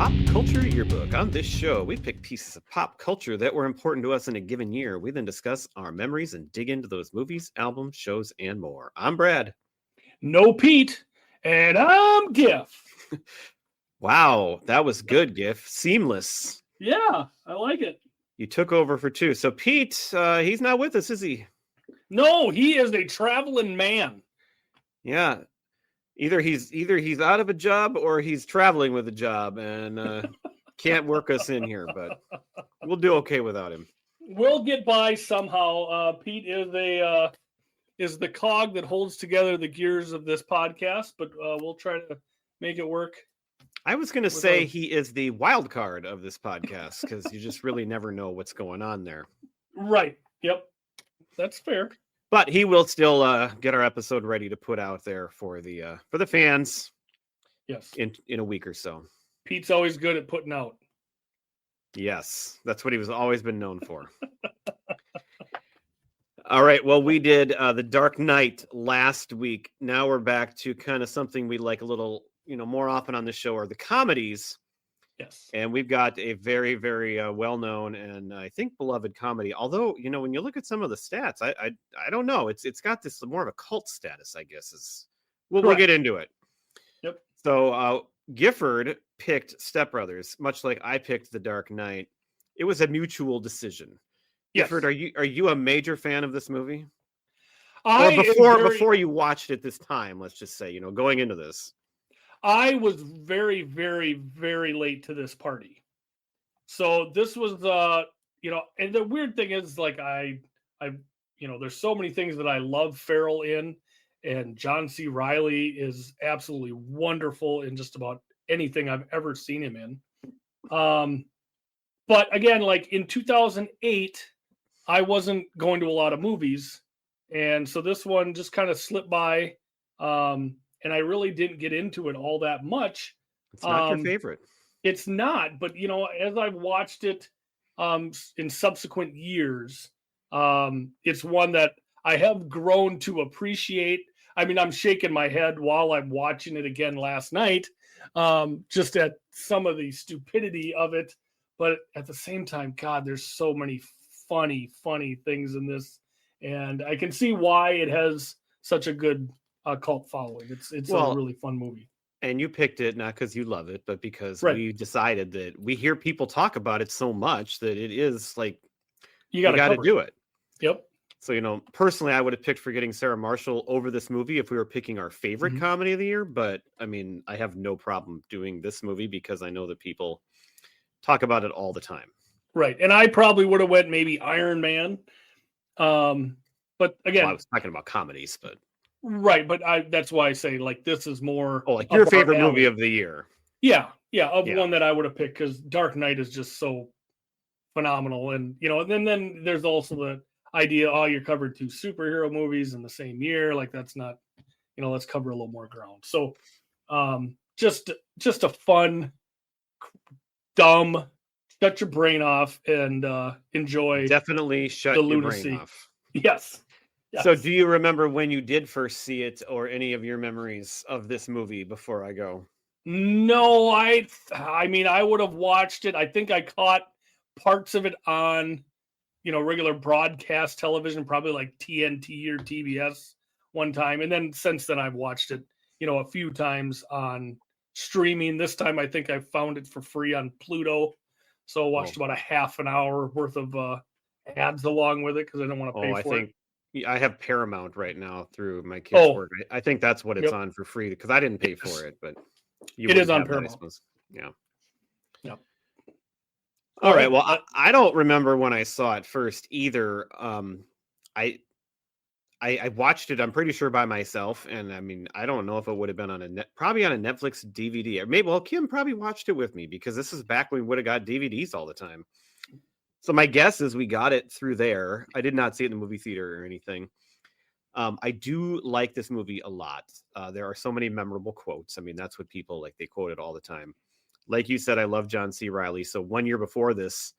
Pop Culture Yearbook. On this show, we pick pieces of pop culture that were important to us in a given year. We then discuss our memories and dig into those movies, albums, shows, and more. I'm Brad. No Pete, and I'm Giff. Wow, that was good, Giff. Seamless. Yeah, I like it. You took over for two. So Pete, he's not with us, is he? No, he is a traveling man. Yeah. Either he's out of a job or he's traveling with a job and can't work us in here, but we'll do okay without him. We'll get by somehow. Pete is the cog that holds together the gears of this podcast, but we'll try to make it work. I was going to say he is the wild card of this podcast because you just really never know what's going on there. Right. Yep. That's fair. But he will still get our episode ready to put out there for the fans. Yes. In a week or so. Pete's always good at putting out. Yes, that's what he was always been known for. All right. Well, we did The Dark Knight last week. Now we're back to kind of something we like a little, more often on the show are the comedies. Yes. And we've got a very, very well-known and I think beloved comedy. Although, when you look at some of the stats, I don't know. It's got this more of a cult status, I guess. We'll get into it. Yep. So Gifford picked Step Brothers, much like I picked The Dark Knight. It was a mutual decision. Yes. Gifford, are you a major fan of this movie? Before you watched it this time, let's just say, going into this. I was very, very, very late to this party. So this was and the weird thing is like I there's so many things that I love Farrell in, and John C. Reilly is absolutely wonderful in just about anything I've ever seen him in. But again, like in 2008, I wasn't going to a lot of movies. And so this one just kind of slipped by. And I really didn't get into it all that much. It's not your favorite. It's not, but as I've watched it in subsequent years, it's one that I have grown to appreciate. I mean, I'm shaking my head while I'm watching it again last night, just at some of the stupidity of it. But at the same time, God, there's so many funny things in this. And I can see why it has such a good cult following. It's a really fun movie. And you picked it not because you love it, but because we decided that we hear people talk about it so much that it is like you got to do it. Yep. So personally, I would have picked Forgetting Sarah Marshall over this movie if we were picking our favorite comedy of the year. But I mean, I have no problem doing this movie because I know that people talk about it all the time. Right, and I probably would have went maybe Iron Man. But again, I was talking about comedies, but. Right, but that's why I say like this is more like your favorite movie of the year. Yeah, one that I would have picked because Dark Knight is just so phenomenal, and and then there's also the idea you're covered 2 superhero movies in the same year. Like that's not, let's cover a little more ground. So, just a fun, dumb, shut your brain off and enjoy. Definitely shut the your lunacy. Brain off. Yes. So do you remember when you did first see it or any of your memories of this movie before I go? No, I mean, I would have watched it. I think I caught parts of it on, regular broadcast television, probably like TNT or TBS one time. And then since then I've watched it, a few times on streaming. This time I think I found it for free on Pluto. So I watched about a half an hour worth of ads along with it because I don't want to pay for it. I have Paramount right now through my kids' work. I think that's what it's on for free because I didn't pay for it, but it is on Paramount. Yeah. Yep. All right. Well, I don't remember when I saw it first either. I watched it. I'm pretty sure by myself, and I mean, I don't know if it would have been on probably on a Netflix DVD, or maybe Kim probably watched it with me because this is back when we would have got DVDs all the time. So my guess is we got it through there. I did not see it in the movie theater or anything. I do like this movie a lot. There are so many memorable quotes. I mean, that's what people like. They quote it all the time. Like you said, I love John C. Reilly. So 1 year before this,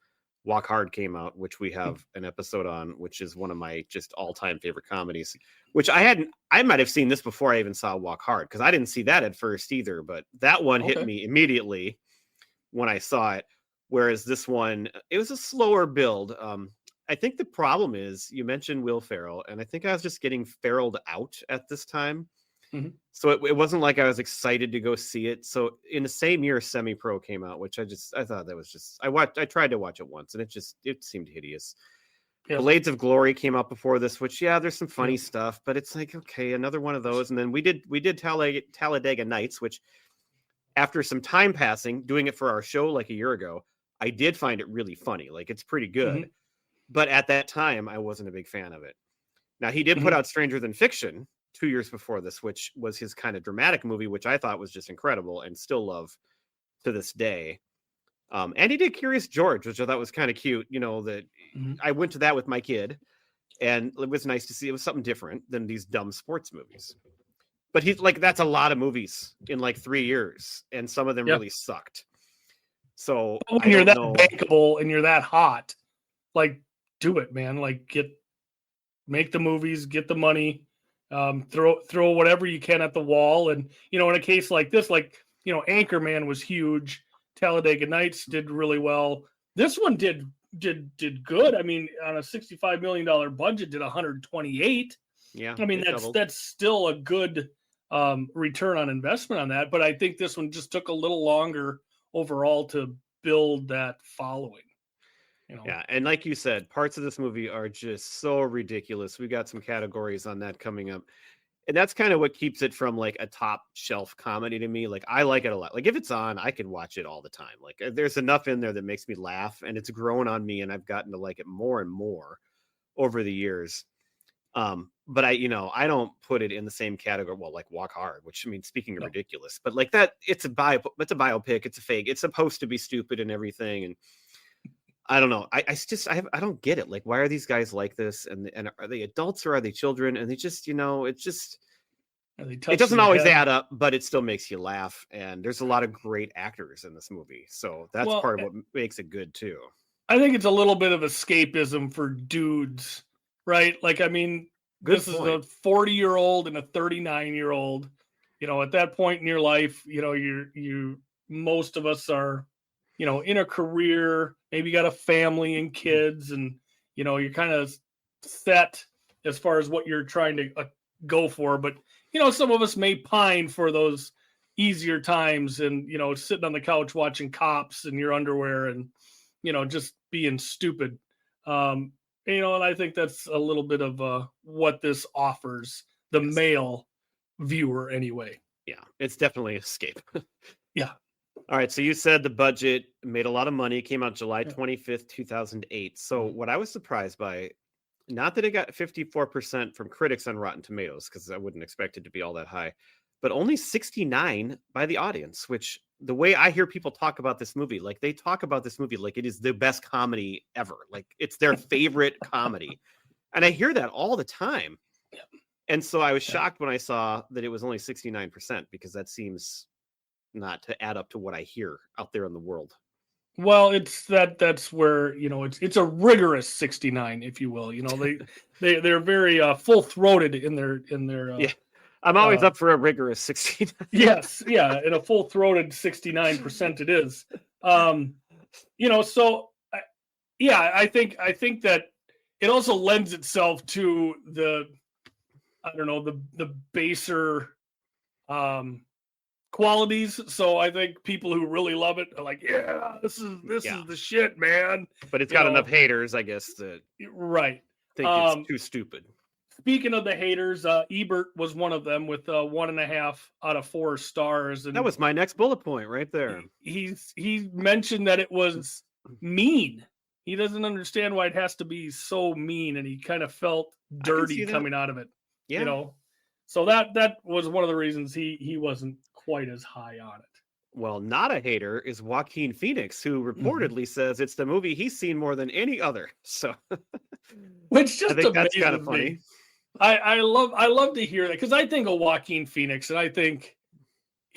Walk Hard came out, which we have an episode on, which is one of my just all-time favorite comedies, which I might have seen this before I even saw Walk Hard because I didn't see that at first either. But that one hit me immediately. when I saw it. Whereas this one, it was a slower build. I think the problem is you mentioned Will Ferrell, and I think I was just getting Ferrelled out at this time. Mhm. So it wasn't like I was excited to go see it. So in the same year, Semi Pro came out, which I thought that was just I tried to watch it once, and it seemed hideous. Yep. Blades of Glory came out before this, which there's some funny Yep. stuff, but it's like, okay, another one of those. And then we did Talladega Nights, which after some time passing, doing it for our show like a year ago, I did find it really funny. Like it's pretty good. Mhm. But at that time, I wasn't a big fan of it. Now he did put Mhm. out Stranger Than Fiction 2 years before this, which was his kind of dramatic movie, which I thought was just incredible and still love to this day. And he did Curious George, which I thought was kind of cute. That Mhm. I went to that with my kid, and it was nice to see. It was something different than these dumb sports movies. But he's like, that's a lot of movies in like 3 years, and some of them Yeah. really sucked. So When I you're don't that know. bankable and you're that hot, like do it, man. Like make the movies, get the money, throw whatever you can at the wall. And in a case like this, like Anchorman was huge. Talladega Nights did really well. This one did good. I mean, on a $65 million budget, did 128. Yeah, I mean, it doubled. that's still a good return on investment on that. But I think this one just took a little longer overall to build that following. Yeah, and like you said, parts of this movie are just so ridiculous. We got some categories on that coming up. And that's kind of what keeps it from like a top shelf comedy to me. Like I like it a lot. Like if it's on, I could watch it all the time. Like there's enough in there that makes me laugh, and it's grown on me, and I've gotten to like it more and more over the years. But I don't put it in the same category. Well, like Walk Hard, which I mean, speaking of No. ridiculous, but like that, it's a biopic, it's a fake, it's supposed to be stupid and everything. And I don't know. I don't get it. Like, why are these guys like this? And are they adults or are they children? And they just, it doesn't always add up, but it still makes you laugh. And there's a lot of great actors in this movie, so that's part of what makes it good too. I think it's a little bit of escapism for dudes, right? Like, I mean, this is a 40-year-old and a 39-year-old. At that point in your life, most of us are, in a career, maybe got a family and kids, and you're kind of set as far as what you're trying to go for. But some of us may pine for those easier times, and sitting on the couch watching Cops in your underwear, and just being stupid. And I think that's a little bit of what this offers the male viewer anyway. Yeah, it's definitely an escape. Yeah. All right, so you said the budget made a lot of money. It came out July 25th, 2008. So what I was surprised by, not that it got 54% from critics on Rotten Tomatoes, because I wouldn't expect it to be all that high, but only 69 by the audience, which the way I hear people talk about this movie, like they talk about this movie like it is the best comedy ever. Like it's their favorite comedy. And I hear that all the time. Yeah. And so I was shocked when I saw that it was only 69%, because that seems not to add up to what I hear out there in the world. Well, it's that's where, it's a rigorous 69, if you will. They're very full-throated in their yeah. I'm always up for a rigorous 69. Yes, yeah, and a full-throated 69% it is. So I think that it also lends itself to the baser qualities. So I think people who really love it are like, yeah, this is the shit, man. But it's got enough haters, I guess, that right think it's too stupid. Speaking of the haters, Ebert was one of them with 1.5 out of 4 stars. And that was my next bullet point right there. He mentioned that it was mean. He doesn't understand why it has to be so mean, and he kind of felt dirty coming out of it. Yeah. So that was one of the reasons he wasn't quite as high on it. Well, not a hater is Joaquin Phoenix, who reportedly says it's the movie he's seen more than any other. So, which just I think that's kind of funny. Me. I love to hear that, because I think of Joaquin Phoenix, and I think,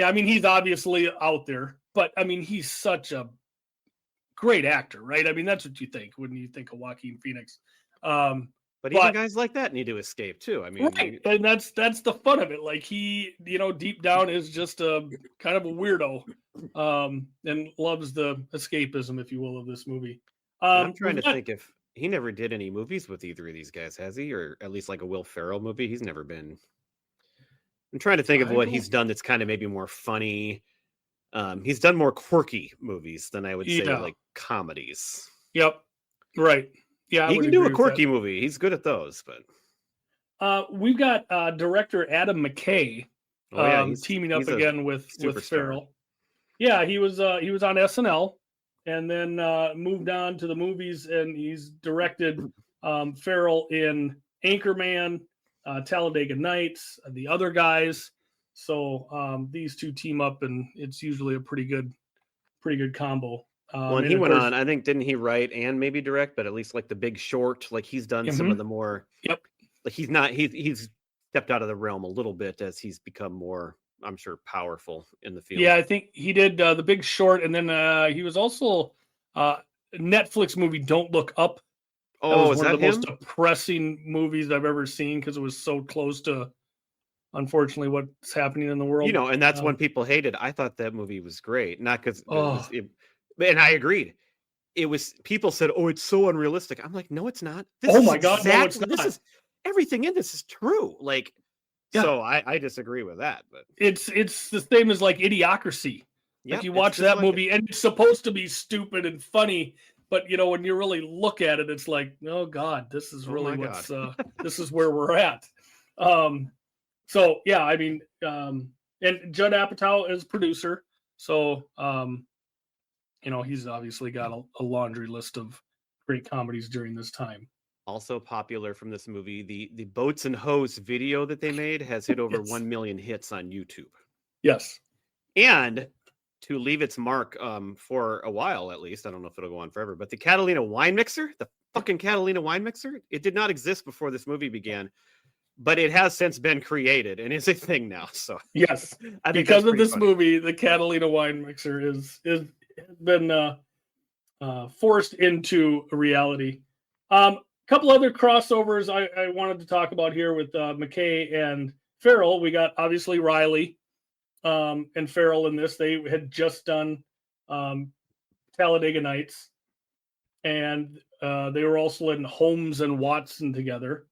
I mean, he's obviously out there, but I mean, he's such a great actor, right? I mean, that's what you think when you think of Joaquin Phoenix. But even guys like that need to escape too. I mean, right, and that's the fun of it. Like he, deep down is just a kind of a weirdo, and loves the escapism, if you will, of this movie. I'm trying to think if he never did any movies with either of these guys, has he? Or at least like a Will Ferrell movie? He's never been. I'm trying to think of what he's done that's kind of maybe more funny. He's done more quirky movies than I would say like comedies. Yep. Right. Yeah. He can do a quirky movie. He's good at those, but we've got director Adam McKay teaming up again with Ferrell. Yeah, he was on SNL and then moved on to the movies, and he's directed Ferrell in Anchorman, Talladega Nights, The Other Guys. So these two team up, and it's usually a pretty good combo. Well, and he went on, I think, didn't he write and maybe direct, but at least like The Big Short, like he's done some of the more, like he's stepped out of the realm a little bit as he's become more, I'm sure, powerful in the field. Yeah, I think he did The Big Short, and then he was also Netflix movie Don't Look Up. Oh, was one of the most depressing movies I've ever seen because it was so close to, unfortunately, what's happening in the world. And that's when people hated. I thought that movie was great, not because and I agreed. It was, people said, "Oh, it's so unrealistic." I'm like, "No, it's not." My God, no, it's not. This is, everything in this is true. Like, so I disagree with that. But it's the same as like Idiocracy. Like you watch that movie, and it's supposed to be stupid and funny, but when you really look at it, it's like, oh God, this is really this is where we're at. So yeah, I mean, and Judd Apatow is producer, so he's obviously got a laundry list of great comedies during this time. Also popular from this movie, the Boats and Hose video that they made has hit over 1 million hits on YouTube. Yes. And to leave its mark for a while, at least, I don't know if it'll go on forever, but the Catalina wine mixer, the fucking Catalina wine mixer, it did not exist before this movie began, but it has since been created and is a thing now. So yes, because of this movie, the Catalina wine mixer has been forced into a reality. Couple other crossovers I wanted to talk about here with McKay and Ferrell. We got obviously Riley and Ferrell in this. They had just done Talladega Nights, and they were also in Holmes and Watson together.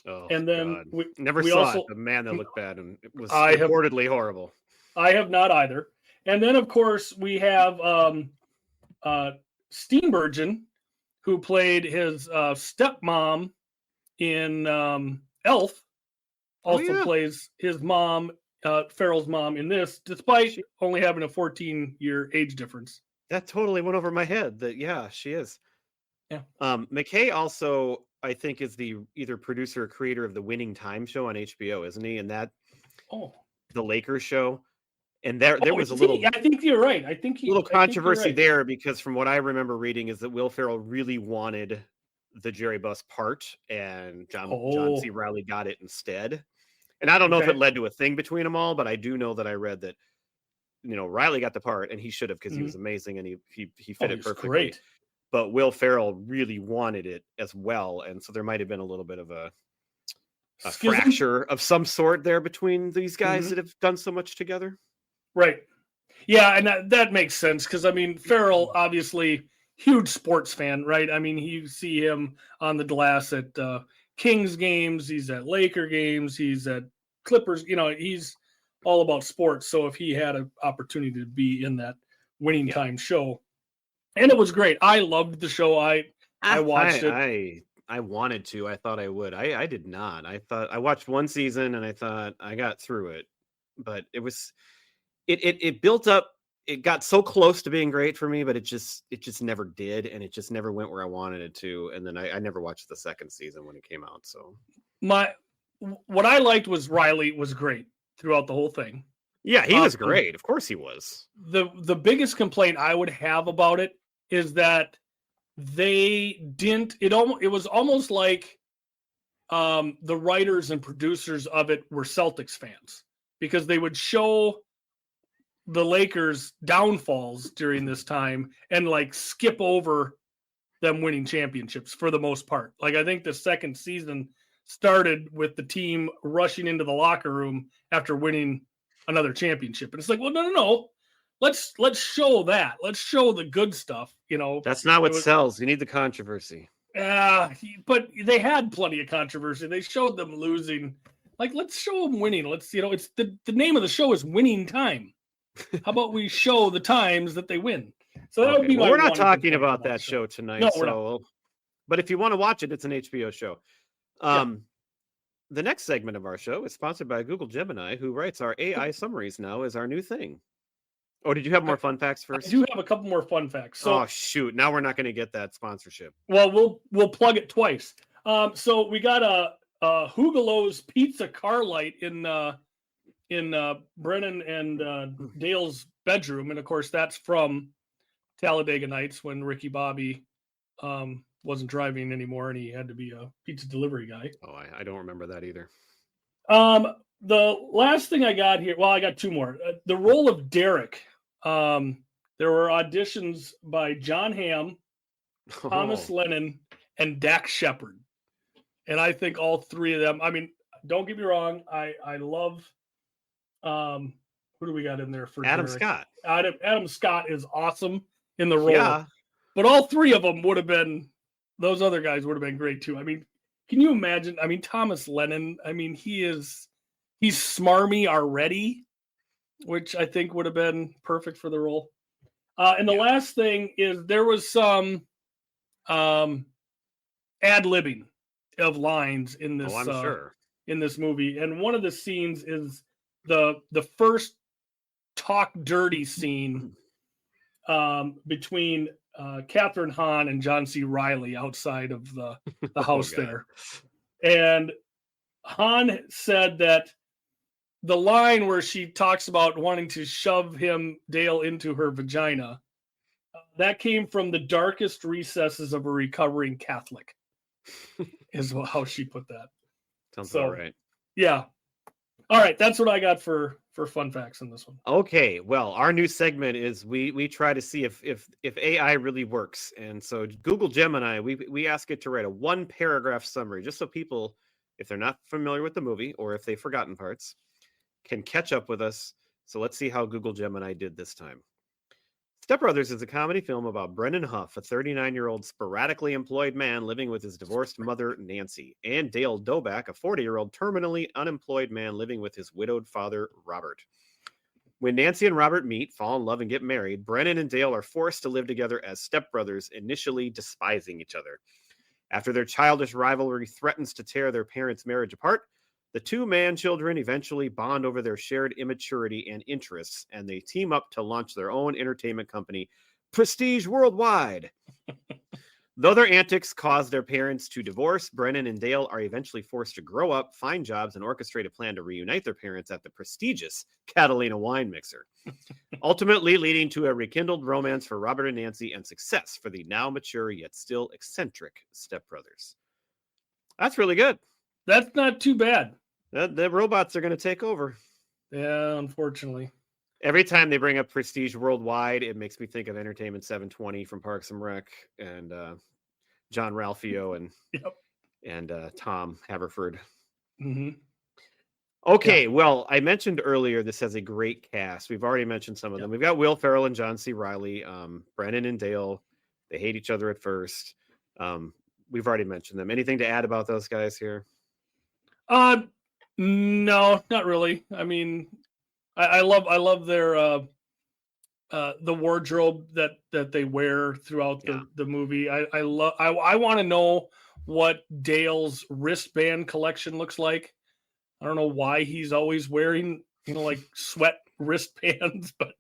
Oh, and then God. We saw it. The Man That Looked Bad, and it was reportedly horrible. I have not either. And then, of course, we have Steenburgen, who played his stepmom in Elf, also plays his mom, Ferrell's mom, in this, despite only having a 14-year age difference. That totally went over my head. She is. Yeah. McKay also, I think, is the either producer or creator of the Winning Time show on HBO, isn't he? And that, the Lakers show. And there was a little. I think you're right. I think little controversy there, because from what I remember reading is that Will Ferrell really wanted the Jerry Buss part, and John C. Reilly got it instead. And I don't know if it led to a thing between them all, but I do know that I read that Reilly got the part, and he should have, because he was amazing and he fit it perfectly. Great. But Will Ferrell really wanted it as well, and so there might have been a little bit of a fracture of some sort there between these guys that have done so much together. Right. Yeah, and that makes sense, because, I mean, Ferrell, obviously, huge sports fan, right? I mean, you see him on the glass at Kings games, he's at Laker games, he's at Clippers, he's all about sports. So if he had an opportunity to be in that Winning Time show, and it was great. I loved the show. I watched it. I wanted to. I thought I would. I did not. I watched one season and I thought I got through it, but it was... It built up. It got so close to being great for me, but it just never did, and it just never went where I wanted it to. And then I never watched the second season when it came out. So what I liked was Riley was great throughout the whole thing. Yeah, he was great. Of course he was. The biggest complaint I would have about it is that they didn't. It was almost like the writers and producers of it were Celtics fans, because they would show the Lakers' downfalls during this time and like skip over them winning championships for the most part. Like I think the second season started with the team rushing into the locker room after winning another championship. And it's like, well, no. Let's show that. Let's show the good stuff, you know. That's not what sells. You need the controversy. But they had plenty of controversy. They showed them losing. Like, let's show them winning. Let's, you know, it's the name of the show is Winning Time. How about we show the times that they win? So that would be we're not talking about that show tonight. No, we're not. But if you want to watch it, it's an HBO show. The next segment of our show is sponsored by Google Gemini, who writes our AI summaries now as our new thing. Oh, did you have more fun facts first? I do have a couple more fun facts. So, oh shoot! Now we're not going to get that sponsorship. Well, we'll plug it twice. So we got a Hugelow's Pizza car light in Brennan and Dale's bedroom, and of course that's from Talladega Nights when Ricky Bobby wasn't driving anymore and he had to be a pizza delivery guy. Oh, I don't remember that either. The last thing I got here, well, I got two more. The role of Derek. There were auditions by John Hamm, Thomas Lennon, and Dax Shepard. And I think all three of them, I mean, don't get me wrong, I love who do we got in there for Adam Derek? Scott. Adam Scott is awesome in the role. Yeah. But all three of them would have been, those other guys would have been great too. I mean, can you imagine? I mean, Thomas Lennon, I mean, he's smarmy already, which I think would have been perfect for the role. And the last thing is there was some ad-libbing of lines in this in this movie. And one of the scenes is the first talk dirty scene between Catherine Hahn and John C. Reilly outside of the house there. And Hahn said that the line where she talks about wanting to shove Dale into her vagina, that came from the darkest recesses of a recovering Catholic, is how she put that. Sounds all right. Yeah. All right. That's what I got for fun facts in this one. Okay. Well, our new segment is we try to see if AI really works. And so Google Gemini, we ask it to write a 1-paragraph summary, just so people, if they're not familiar with the movie or if they've forgotten parts, can catch up with us. So let's see how Google Gemini did this time. Step Brothers is a comedy film about Brennan Huff, a 39-year-old sporadically employed man living with his divorced mother, Nancy, and Dale Doback, a 40-year-old terminally unemployed man living with his widowed father, Robert. When Nancy and Robert meet, fall in love, and get married, Brennan and Dale are forced to live together as stepbrothers, initially despising each other. After their childish rivalry threatens to tear their parents' marriage apart, the two man-children eventually bond over their shared immaturity and interests, and they team up to launch their own entertainment company, Prestige Worldwide. Though their antics cause their parents to divorce, Brennan and Dale are eventually forced to grow up, find jobs, and orchestrate a plan to reunite their parents at the prestigious Catalina Wine Mixer, ultimately leading to a rekindled romance for Robert and Nancy and success for the now mature yet still eccentric stepbrothers. That's really good. That's not too bad. The robots are going to take over. Yeah, unfortunately. Every time they bring up Prestige Worldwide, it makes me think of Entertainment 720 from Parks and Rec and John Ralphio and Tom Haverford. Mm-hmm. Okay, well, I mentioned earlier this has a great cast. We've already mentioned some of them. We've got Will Ferrell and John C. Reilly, Brennan and Dale. They hate each other at first. We've already mentioned them. Anything to add about those guys here? No, not really. I mean, I love their the wardrobe that they wear throughout the movie. I want to know what Dale's wristband collection looks like. I don't know why he's always wearing, like sweat wristbands, but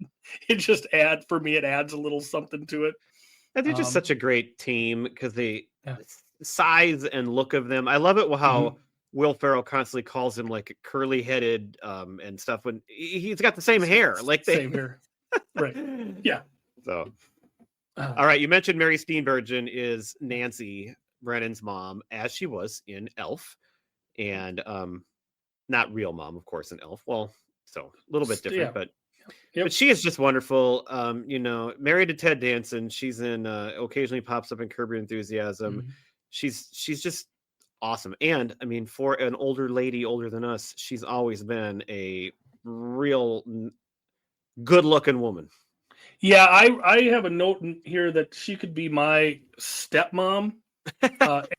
it just adds a little something to it. And they're just such a great team because the size and look of them. I love it how Will Ferrell constantly calls him like curly headed and stuff when he's got the same hair, same hair. Right. Yeah. So, all right. You mentioned Mary Steenburgen is Nancy Brennan's mom, as she was in Elf, and not real mom, of course, in Elf. Well, so a little bit different, but Yep. But she is just wonderful. Married to Ted Danson. She's in occasionally pops up in Curb Your Enthusiasm. Mhm. She's just awesome. And I mean, for an older lady, older than us, she's always been a real good looking woman. Yeah, I have a note in here that she could be my stepmom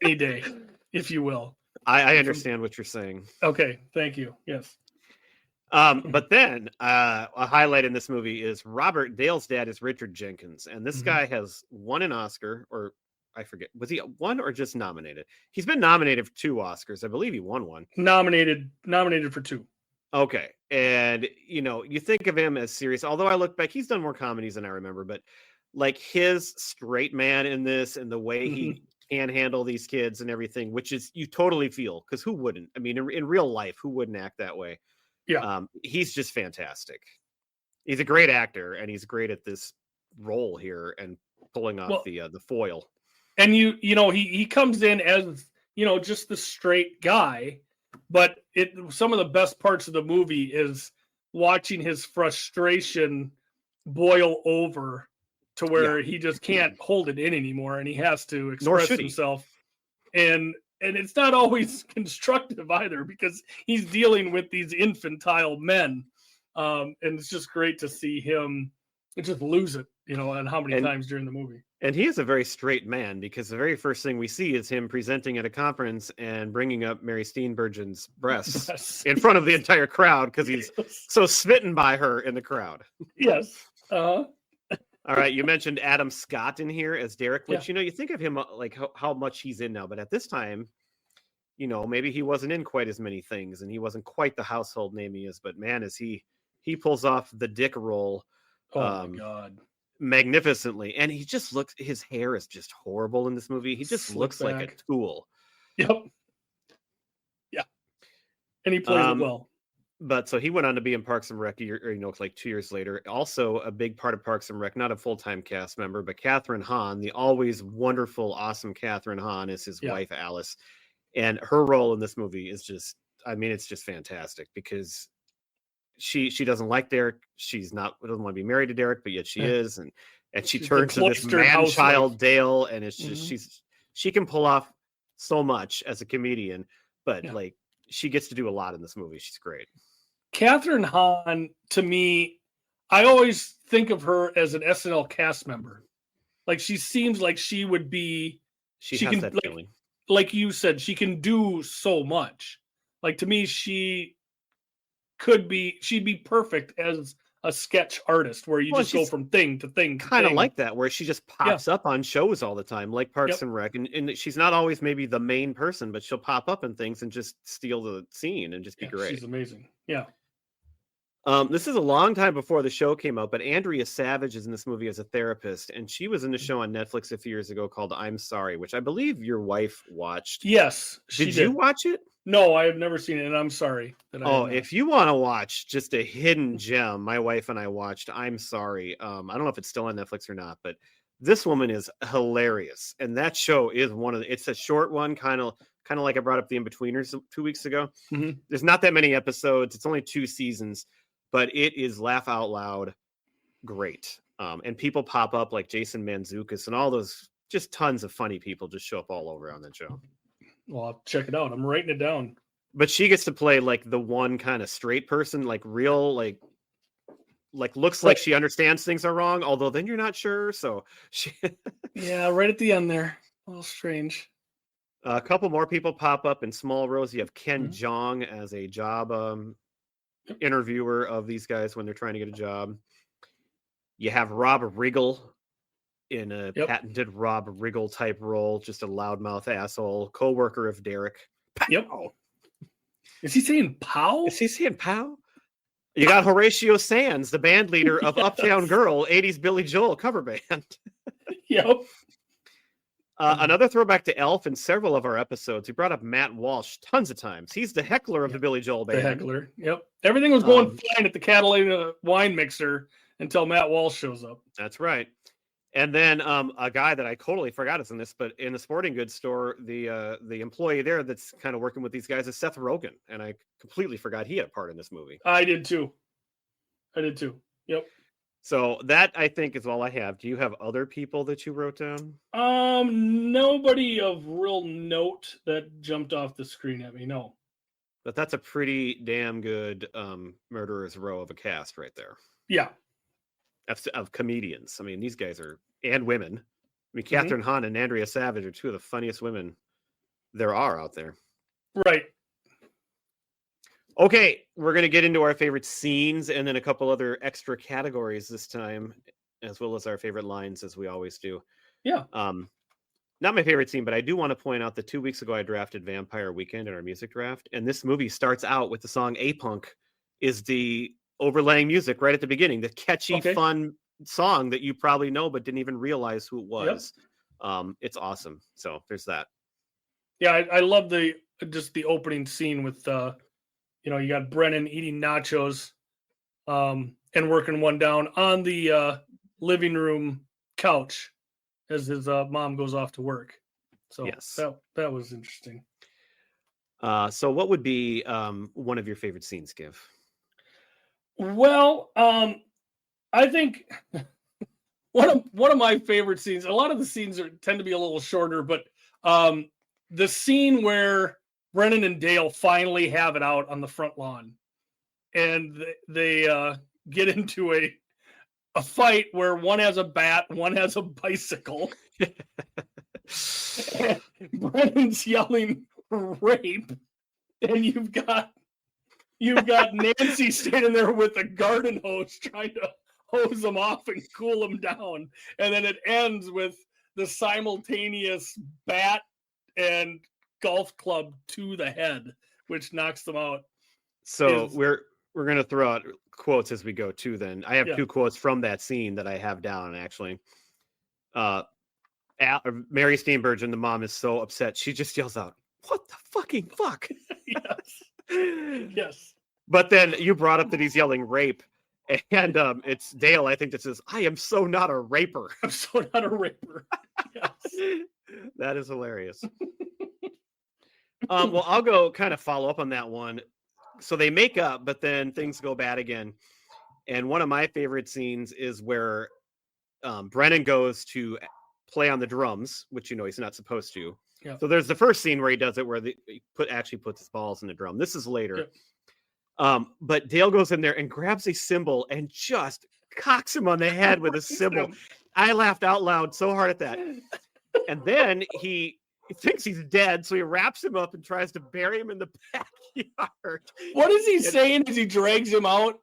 any day, if you will. I understand what you're saying. Okay, thank you. Yes. But then a highlight in this movie is Robert Dale's dad is Richard Jenkins, and this guy has won an Oscar, or I forget, was he won or just nominated? He's been nominated for 2 Oscars. I believe he won one. Nominated for 2. Okay. And you think of him as serious, although I look back, he's done more comedies than I remember, but like his straight man in this and the way he can handle these kids and everything, which is you totally feel, because who wouldn't? I mean, in real life, who wouldn't act that way? Yeah. He's just fantastic. He's a great actor, and he's great at this role here and pulling off the foil. And he comes in as just the straight guy, but some of the best parts of the movie is watching his frustration boil over to where he just can't hold it in anymore, and he has to express himself. And it's not always constructive either, because he's dealing with these infantile men. And it's just great to see him just lose it, and how many times during the movie. And he is a very straight man, because the very first thing we see is him presenting at a conference and bringing up Mary Steenburgen's breasts in front of the entire crowd, because he's so smitten by her in the crowd. Yes. All right, you mentioned Adam Scott in here as Derek, which you think of him like how much he's in now, but at this time, maybe he wasn't in quite as many things, and he wasn't quite the household name he is. But man, is he pulls off the Dick role, my God, magnificently, and he just looks. His hair is just horrible in this movie. He just looks like a tool. Yep. Yeah, and he plays it well. But so he went on to be in Parks and Rec, like 2 years later. Also a big part of Parks and Rec, not a full-time cast member, but Catherine Hahn, the always wonderful, awesome Catherine Hahn, is his wife, Alice. And her role in this movie is just, it's just fantastic, because she doesn't like Derek. Doesn't want to be married to Derek, but yet she is. And she turns to this man-child Dale, and it's just, she can pull off so much as a comedian, but like she gets to do a lot in this movie. She's great. Catherine Hahn, to me, I always think of her as an SNL cast member. Like, she seems like she would be. She has that feeling. Like you said, she can do so much. Like, to me, she'd be perfect as a sketch artist, where you just go from thing to thing. Kind of like that, where she just pops up on shows all the time, like Parks and Rec, and she's not always maybe the main person, but she'll pop up in things and just steal the scene and just be great. She's amazing. Yeah. This is a long time before the show came out, but Andrea Savage is in this movie as a therapist, and she was in a show on Netflix a few years ago called I'm Sorry, which I believe your wife watched. Yes. Did you watch it? No, I have never seen it, and I'm sorry. If you want to watch just a hidden gem, my wife and I watched I'm Sorry. I don't know if it's still on Netflix or not, but this woman is hilarious, and that show is it's a short one, kind of like I brought up The Inbetweeners 2 weeks ago. Mm-hmm. There's not that many episodes. It's only 2 seasons, but it is laugh out loud great. And people pop up like Jason Mantzoukas and all those, just tons of funny people just show up all over on that show. Well, I'll check it out. I'm writing it down. But she gets to play like the one kind of straight person, like real, like looks like she understands things are wrong, although then you're not sure. So she yeah, right at the end there. A little strange. A couple more people pop up in small roles. You have Ken Jeong as a job interviewer of these guys when they're trying to get a job. You have Rob Riggle in a patented Rob Riggle type role, just a loudmouth asshole, co-worker of Derek. Pow! Yep. Is he saying pow? Is he saying pow? You got Horatio Sands, the band leader of Uptown Girl, 80s Billy Joel cover band. Yep. Another throwback to Elf in several of our episodes. We brought up Matt Walsh tons of times. He's the heckler of the Billy Joel band. The heckler. Yep. Everything was going fine at the Catalina wine mixer until Matt Walsh shows up. That's right. And then a guy that I totally forgot is in this, but in the sporting goods store, the employee there that's kind of working with these guys is Seth Rogen, and I completely forgot he had a part in this movie. I did too. Yep. So that I think is all I have. Do you have other people that you wrote down? Nobody of real note that jumped off the screen at me. No. But that's a pretty damn good Murderers Row of a cast right there. Yeah. Of comedians. I mean, these guys are, and women. I mean, Mm-hmm. Catherine Hahn and Andrea Savage are two of the funniest women there are out there. Right. Okay, we're going to get into our favorite scenes and then a couple other extra categories this time, as well as our favorite lines, as we always do. Yeah. Not my favorite scene, but I do want to point out that 2 weeks ago I drafted Vampire Weekend in our music draft, and this movie starts out with the song A-Punk is the overlaying music right at the beginning, the catchy, fun song that you probably know but didn't even realize who it was. Yep. It's awesome. So there's that. Yeah, I love the opening scene with you got Brennan eating nachos and working one down on the living room couch as his mom goes off to work. So yes, that was interesting. So what would be one of your favorite scenes, Give? Well, I think one of my favorite scenes, a lot of the scenes tend to be a little shorter, but the scene where Brennan and Dale finally have it out on the front lawn, and they get into a fight where one has a bat, one has a bicycle. And Brennan's yelling rape, and you've got Nancy standing there with a garden hose trying to hose them off and cool them down, and then it ends with the simultaneous bat and golf club to the head, which knocks them out. So we're going to throw out quotes as we go too. Then I have 2 quotes from that scene that I have down actually. Mary Steenburgen, the mom, is so upset she just yells out, "What the fucking fuck!" Yes. But then you brought up that he's yelling rape, and it's Dale, I think, that says, "I am so not a raper." I'm so not a raper. Yes. That is hilarious. Well, I'll go kind of follow up on that one. So they make up, but then things go bad again. And one of my favorite scenes is where Brennan goes to play on the drums, which he's not supposed to. Yeah. So there's the first scene where he does it, where he actually puts his balls in the drum. This is later. Yeah. But Dale goes in there and grabs a cymbal and just cocks him on the head with a cymbal. I laughed out loud so hard at that. And then he thinks he's dead, so he wraps him up and tries to bury him in the backyard. What is he saying as he drags him out?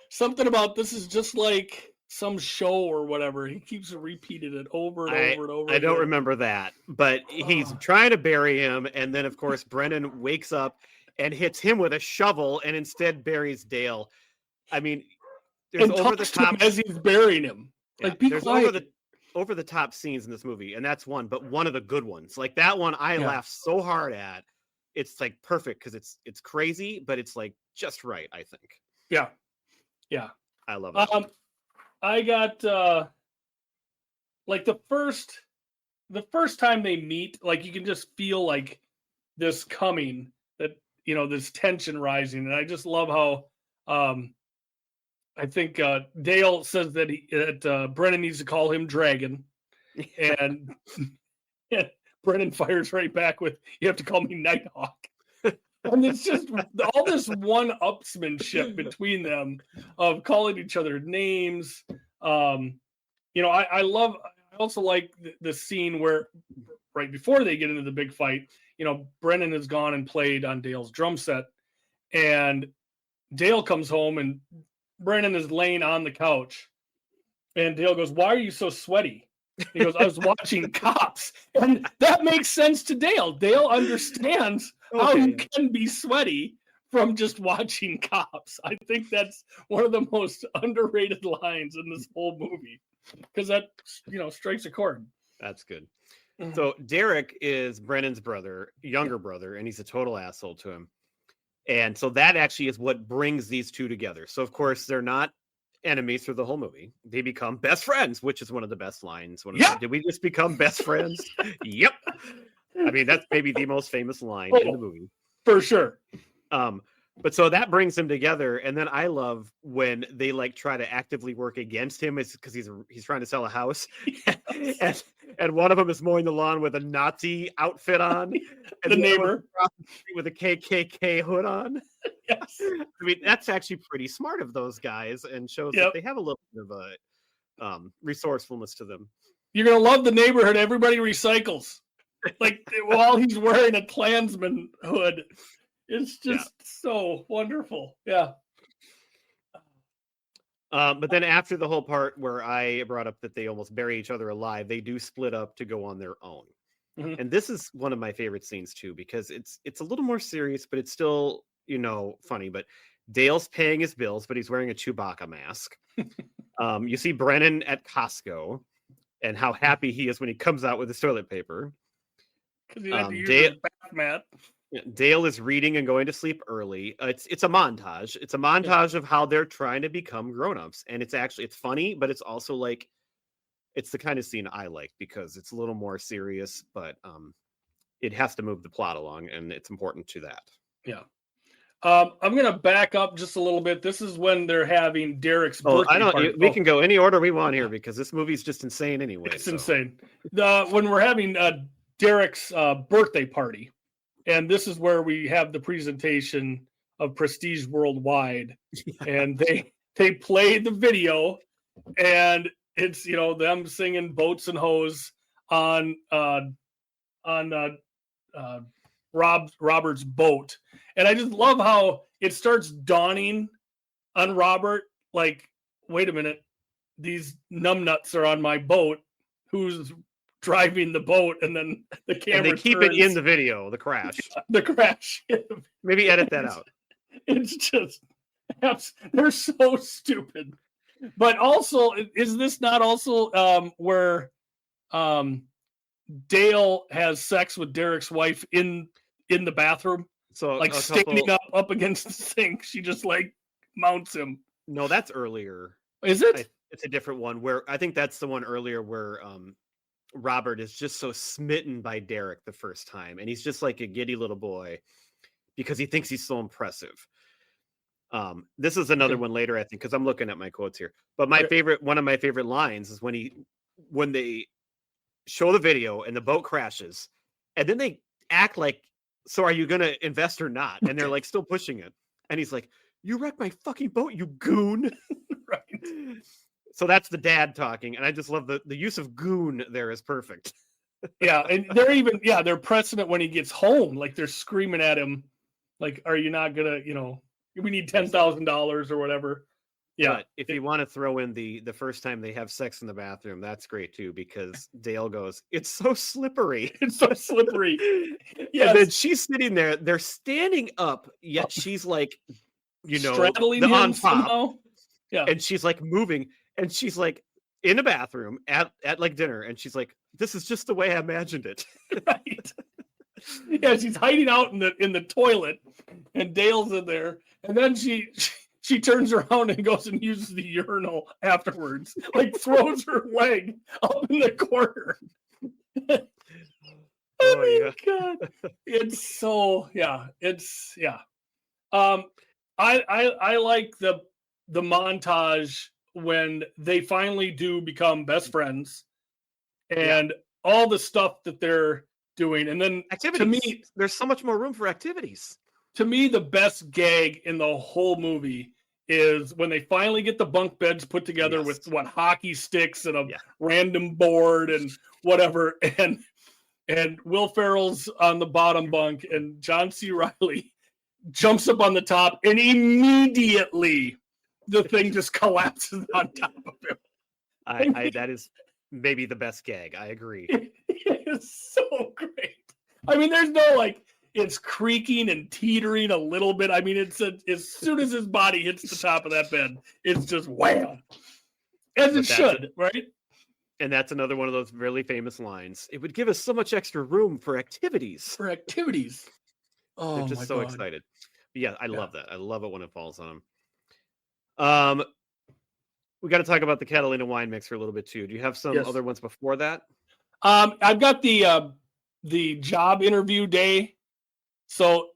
Something about this is just like some show or whatever. He keeps repeating it over and over and over. I don't remember that, but he's trying to bury him, and then of course Brennan wakes up and hits him with a shovel, and instead buries Dale. I mean, there's over the top as he's burying him. Yeah, like, be quiet. Over the top scenes in this movie, and that's one, but one of the good ones. Like that one, I laughed so hard at. It's like perfect because it's crazy, but it's like just right. I think. Yeah. I love it. I got like the first time they meet, like you can just feel like this coming, that this tension rising, and I just love how I think Dale says that Brennan needs to call him Dragon, and Brennan fires right back with, "You have to call me Nighthawk." And it's just all this one-upsmanship between them of calling each other names. I also like the scene where right before they get into the big fight, Brennan has gone and played on Dale's drum set, and Dale comes home and Brennan is laying on the couch, and Dale goes, "Why are you so sweaty?" He goes, "I was watching Cops." And that makes sense to Dale. Dale understands how you can be sweaty from just watching Cops. I think that's one of the most underrated lines in this whole movie, because that, strikes a chord. That's good. So Derek is Brennan's brother, younger brother, and he's a total asshole to him. And so that actually is what brings these two together. So, of course, they're not enemies through the whole movie. They become best friends, which is one of the best lines. Did we just become best friends? Yep. I mean, that's maybe the most famous line in the movie. For sure. But so that brings them together, and then I love when they like try to actively work against him, is because he's trying to sell a house, and one of them is mowing the lawn with a Nazi outfit on, and The other one's neighbor. across the street with a KKK hood on. Yes. I mean, that's actually pretty smart of those guys, and shows Yep. that they have a little bit of a resourcefulness to them. You're gonna love the neighborhood. Everybody recycles. Like while he's wearing a Klansman hood. It's just so wonderful. Yeah. But then after the whole part where I brought up that they almost bury each other alive, they do split up to go on their own. Mhm. And this is one of my favorite scenes too, because it's a little more serious, but it's still, funny. But Dale's paying his bills, but he's wearing a Chewbacca mask. You see Brennan at Costco and how happy he is when he comes out with his toilet paper. Because he had to use Dale- his bath mat. Dale is reading and going to sleep early. It's a montage. It's a montage of how they're trying to become grown-ups. And it's funny, but it's also like, it's the kind of scene I like because it's a little more serious, but it has to move the plot along, and it's important to that. Yeah. I'm gonna back up just a little bit. This is when they're having Derek's birthday party. We can go any order we want here because this movie's just insane anyway. It's insane. When we're having Derek's birthday party, and this is where we have the presentation of Prestige Worldwide, and they play the video, and it's them singing "Boats and Hoes" on Robert's boat, and I just love how it starts dawning on Robert, like, wait a minute, these numbnuts are on my boat. Who's driving the boat? And then the camera and they keep it in the video, the crash. The crash. Maybe edit that out. It's just, they're so stupid. But also, is this not also where Dale has sex with Derek's wife in the bathroom? So like standing up against the sink, she just like mounts him. No, that's earlier. Is it? It's a different one where I think that's the one earlier where Robert is just so smitten by Derek the first time, and he's just like a giddy little boy because he thinks he's so impressive. This is another one later, I think, because I'm looking at my quotes here. But one of my favorite lines is when they show the video and the boat crashes, and then they act like, so are you going to invest or not? And they're like still pushing it. And he's like, you wrecked my fucking boat, you goon. Right. So that's the dad talking. And I just love the use of goon there is perfect. Yeah. And they're pressing it when he gets home. Like they're screaming at him. Like, are you not going to, we need $10,000 or whatever. Yeah. But if you want to throw in the first time they have sex in the bathroom, that's great too, because Dale goes, it's so slippery. It's so slippery. Yeah. And then she's sitting there, they're standing up, yet she's like, straddling him on top. Somehow. Yeah. And she's like moving, and she's like in a bathroom at like dinner, and she's like, this is just the way I imagined it. Right. Yeah, she's hiding out in the toilet, and Dale's in there, and then she turns around and goes and uses the urinal afterwards, like throws her leg up in the corner. God, it's so I like the montage when they finally do become best friends, and all the stuff that they're doing, and then activities. To me, there's so much more room for activities. To me, the best gag in the whole movie is when they finally get the bunk beds put together with hockey sticks and a random board and whatever, and Will Ferrell's on the bottom bunk, and John C. Reilly jumps up on the top, and immediately the thing just collapses on top of him. That is maybe the best gag. I agree. It's so great. I mean, there's no it's creaking and teetering a little bit. I mean, it's as soon as his body hits the top of that bed, it's just wham, as it should, right? And that's another one of those really famous lines. It would give us so much extra room for activities. Oh, they're just so excited. But yeah, I love that. I love it when it falls on them. We got to talk about the Catalina wine mixer a little bit too. Do you have some other ones before that? I've got the job interview day. So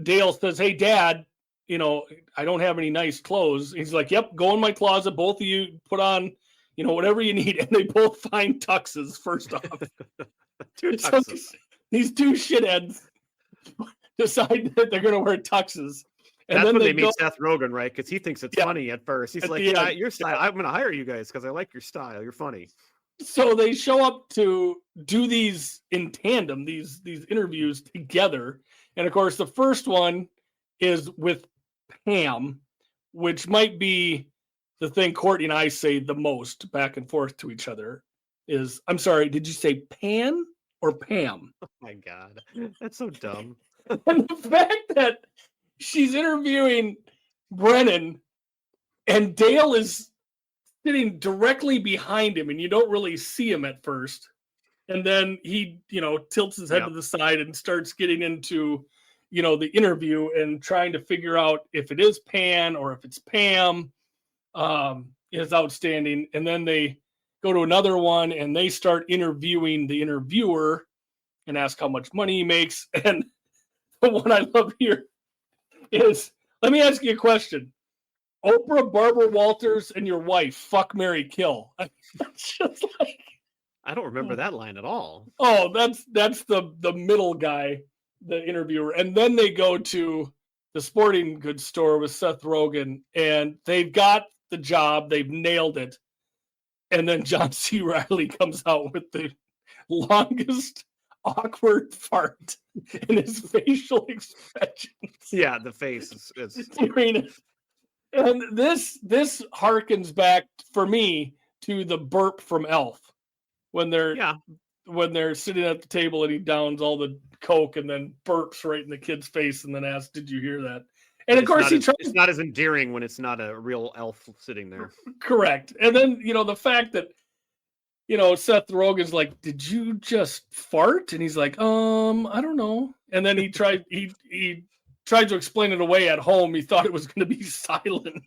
Dale says, "Hey, Dad, I don't have any nice clothes. He's like, yep, go in my closet. Both of you put on, whatever you need. And they both find tuxes first off. Two So tuxes. these two shitheads decide that they're going to wear tuxes. And That's then when they meet Seth Rogen, right? Because he thinks it's funny at first. He's like, yeah, your style. I'm going to hire you guys because I like your style. You're funny. So they show up to do these in tandem, these interviews together. And of course, the first one is with Pam, which might be the thing Courtney and I say the most back and forth to each other is, I'm sorry, did you say Pan or Pam? Oh my God. That's so dumb. And the fact that she's interviewing Brennan and Dale is sitting directly behind him and you don't really see him at first. And then he, tilts his head to the side and starts getting into, the interview and trying to figure out if it is Pan or if it's Pam, is outstanding. And then they go to another one and they start interviewing the interviewer and ask how much money he makes. And the one I love here is, let me ask you a question. Oprah, Barbara Walters, and your wife, fuck, marry, kill. That's just like, I don't remember that line at all. Oh, that's the middle guy, the interviewer. And then they go to the sporting goods store with Seth Rogen, and they've got the job. They've nailed it. And then John C. Reilly comes out with the longest awkward fart in his facial expressions. Yeah, the face is and this harkens back for me to the burp from Elf when they're sitting at the table and he downs all the Coke and then burps right in the kid's face and then asks, "Did you hear that?" And of course it's not as endearing when it's not a real elf sitting there. Correct. And then, the fact that, Seth Rogen's like, "Did you just fart?" And he's like, I don't know. And then he tried to explain it away at home. He thought it was going to be silent.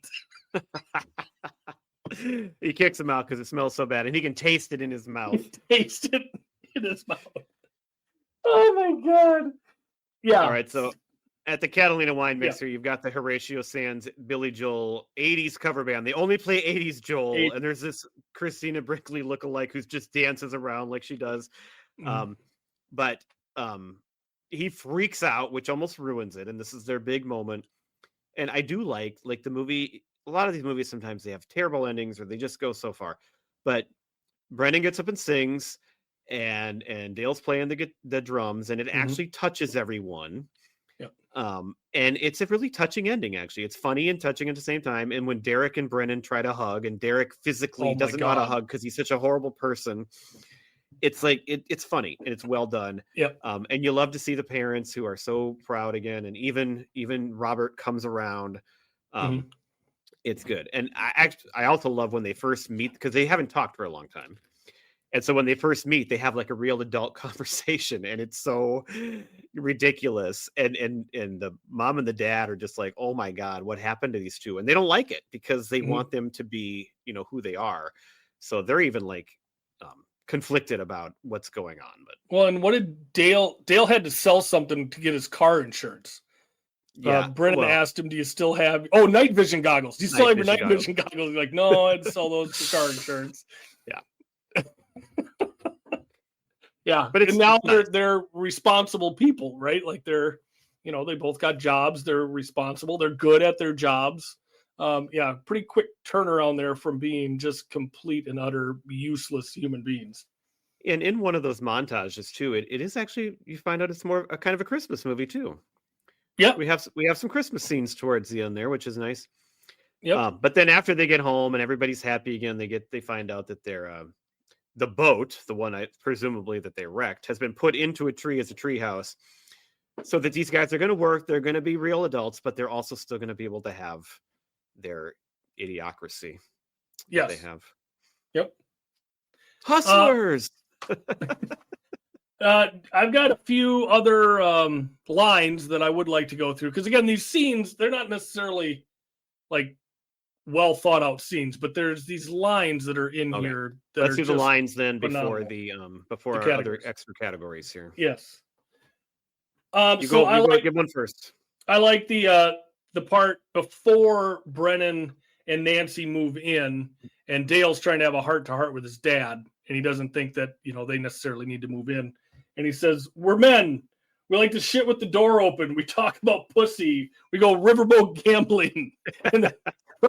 He kicks him out because it smells so bad and he can taste it in his mouth. Taste it in his mouth. Oh my God. Yeah. All right. So at the Catalina Wine Mixer, you've got the Horatio Sands, Billy Joel 80s cover band. They only play 80s Joel. And there's this Christina Brinkley lookalike who's just dances around like she does. Mm-hmm. But he freaks out, which almost ruins it. And this is their big moment. And I do like the movie. A lot of these movies, sometimes they have terrible endings or they just go so far. But Brennan gets up and sings and Dale's playing the drums and it actually touches everyone. Yep. And it's a really touching ending, actually. It's funny and touching at the same time. And when Derek and Brennan try to hug and Derek physically doesn't know how to hug because he's such a horrible person, it's like it's funny and it's well done. Yep. And you love to see the parents who are so proud again. And even Robert comes around. It's good. And I also love when they first meet because they haven't talked for a long time. And so when they first meet, they have like a real adult conversation and it's so ridiculous. And the mom and the dad are just like, oh my God, what happened to these two? And they don't like it because they want them to be, who they are. So they're even like conflicted about what's going on. But well, and what did Dale had to sell something to get his car insurance. Yeah, Brennan asked him, "Do you still have night vision goggles? Do you still have your night vision goggles?" He's like, "No, I'd sell those for car insurance." Yeah, yeah, but now they're responsible people, right? Like they're, they both got jobs. They're responsible. They're good at their jobs. Pretty quick turnaround there from being just complete and utter useless human beings. And in one of those montages too, it is actually, you find out it's more a kind of a Christmas movie too. Yeah, we have some Christmas scenes towards the end there, which is nice. Yeah, but then after they get home and everybody's happy again, they find out that they're the boat, the one presumably that they wrecked, has been put into a tree as a tree house, so that these guys are going to work. They're going to be real adults, but they're also still going to be able to have their idiocracy. Yes, they have. Yep, hustlers. I've got a few other lines that I would like to go through because again, these scenes, they're not necessarily like well thought out scenes, but there's these lines that are in here. Let's do the lines then before our other extra categories here. Yes. You go give one first. I like the the part before Brennan and Nancy move in, and Dale's trying to have a heart-to-heart with his dad, and he doesn't think that, they necessarily need to move in. And he says, "We're men. We like to shit with the door open. We talk about pussy. We go riverboat gambling." And then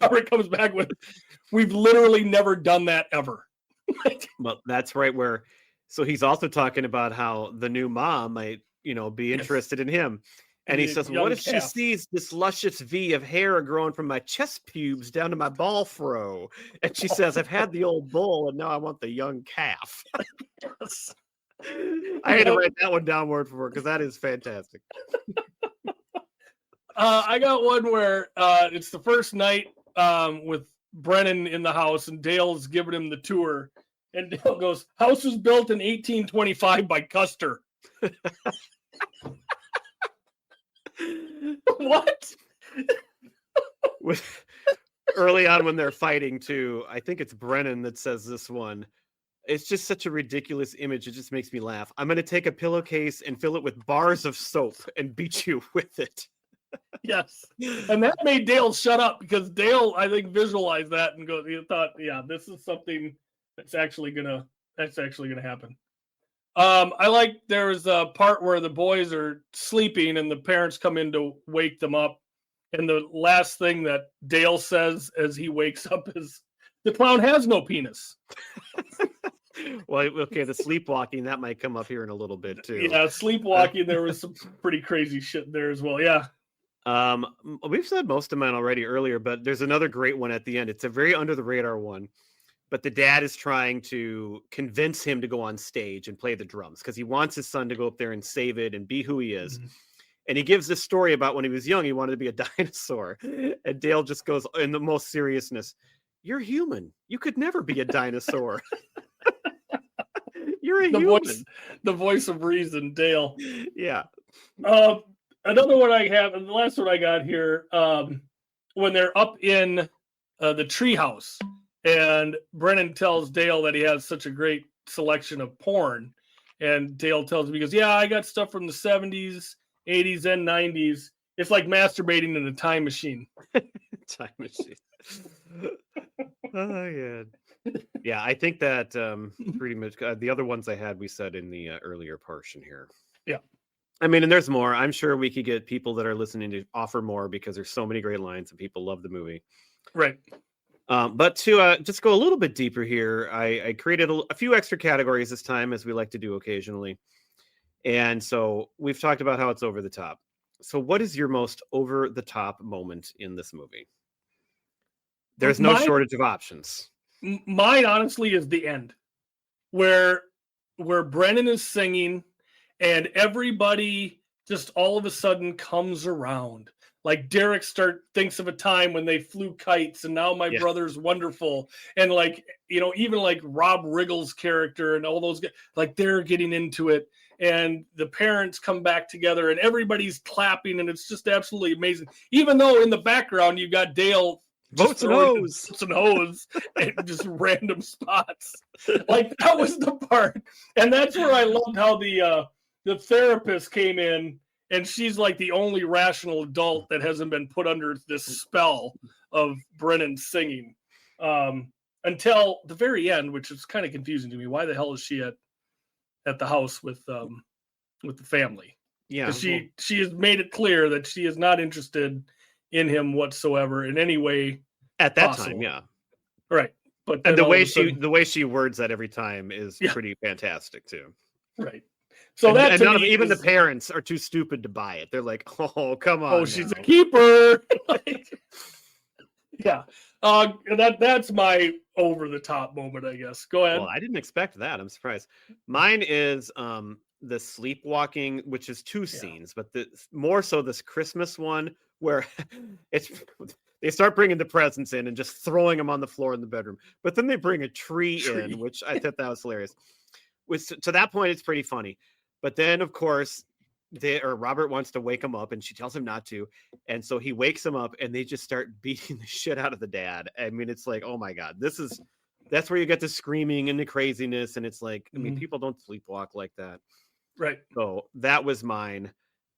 Robert comes back with, "We've literally never done that ever." Well, that's right where. So he's also talking about how the new mom might, be interested in him. And he says, "What if she sees this luscious V of hair growing from my chest pubes down to my ball fro?" And she says, "I've had the old bull and now I want the young calf." Yes. I had to write that one down word for word because that is fantastic. I got one where it's the first night with Brennan in the house, and Dale's giving him the tour. And Dale goes, "House was built in 1825 by Custer." What? Early on when they're fighting too, I think it's Brennan that says this one. It's just such a ridiculous image. It just makes me laugh. "I'm going to take a pillowcase and fill it with bars of soap and beat you with it." Yes. And that made Dale shut up, because Dale, I think, visualized that and he thought, yeah, this is something that's actually gonna happen. I like there's a part where the boys are sleeping and the parents come in to wake them up. And the last thing that Dale says as he wakes up is, "The clown has no penis." Well, okay, the sleepwalking, that might come up here in a little bit too. Yeah, sleepwalking, there was some pretty crazy shit there as well. Yeah. We've said most of mine already earlier, but there's another great one at the end. It's a very under the radar one, but the dad is trying to convince him to go on stage and play the drums because he wants his son to go up there and save it and be who he is. Mm-hmm. And he gives this story about when he was young, he wanted to be a dinosaur. And Dale just goes in the most seriousness, "You're human. You could never be a dinosaur." You're a human. The voice of reason, Dale. Yeah. Another one I have, and the last one I got here, when they're up in the treehouse, and Brennan tells Dale that he has such a great selection of porn, and Dale tells him, he goes, "Yeah, I got stuff from the 70s, 80s, and 90s. It's like masturbating in a time machine." Time machine. Oh, yeah. Yeah, I think that pretty much the other ones I had, we said in the earlier portion here. Yeah. I mean, and there's more. I'm sure we could get people that are listening to offer more because there's so many great lines and people love the movie. Right. But to just go a little bit deeper here, I created a few extra categories this time, as we like to do occasionally. And so we've talked about how it's over the top. So what is your most over the top moment in this movie? There's no shortage of options. Mine, honestly, is the end, where Brennan is singing and everybody just all of a sudden comes around. Like Derek thinks of a time when they flew kites, and now my brother's wonderful. And even like Rob Riggle's character and all those guys, like they're getting into it, and the parents come back together and everybody's clapping, and it's just absolutely amazing. Even though in the background you've got Dale votes and hose and just random spots. Like that was the part. And that's where I loved how the therapist came in, and she's like the only rational adult that hasn't been put under this spell of Brennan singing until the very end, which is kind of confusing to me. Why the hell is she at the house with the family? Yeah, she has made it clear that she is not interested in him whatsoever in any way at that possible. time. Yeah, right. But and the way she words that every time is pretty fantastic too. Right. So that even the parents are too stupid to buy it. They're like, "Oh, come on! Oh, she's a keeper." Yeah. That's my over the top moment, I guess. Go ahead. Well, I didn't expect that. I'm surprised. Mine is the sleepwalking, which is two scenes, but more so this Christmas one where they start bringing the presents in and just throwing them on the floor in the bedroom. But then they bring a tree in, which I thought that was hilarious. To that point, it's pretty funny. But then, of course, Robert wants to wake him up, and she tells him not to. And so he wakes him up, and they just start beating the shit out of the dad. I mean, it's like, oh my God, that's where you get the screaming and the craziness. And it's like, I mean, people don't sleepwalk like that. Right. So that was mine.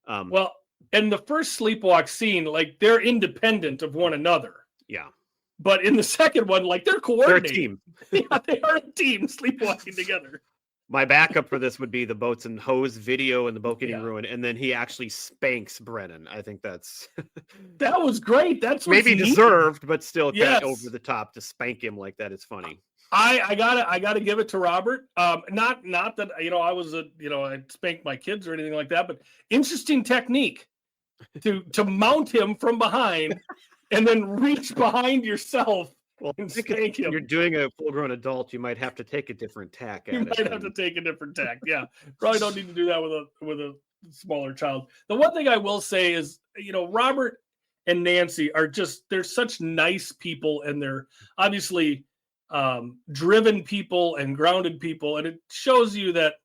Well, And the first sleepwalk scene, like they're independent of one another. Yeah. But in the second one, like they're They're a coordinated. team. Yeah, they are a team sleepwalking together. My backup for this would be the boats and hose video and the boat getting Yeah. ruined, and then he actually spanks Brennan. I think that's That was great. That's what's maybe neat. deserved, but still kind Yes. of over the top to spank him like that is funny. I gotta give it to Robert. Not that I was I spanked my kids or anything like that, but interesting technique to mount him from behind and then reach behind yourself Well, and I think spank if him. you're doing a full-grown adult, you might have to take a different tack at You it. might have to take a different tack. Yeah, probably don't need to do that with a smaller child. The one thing I will say is, Robert and Nancy are they're such nice people, and they're obviously driven people and grounded people, and it shows you that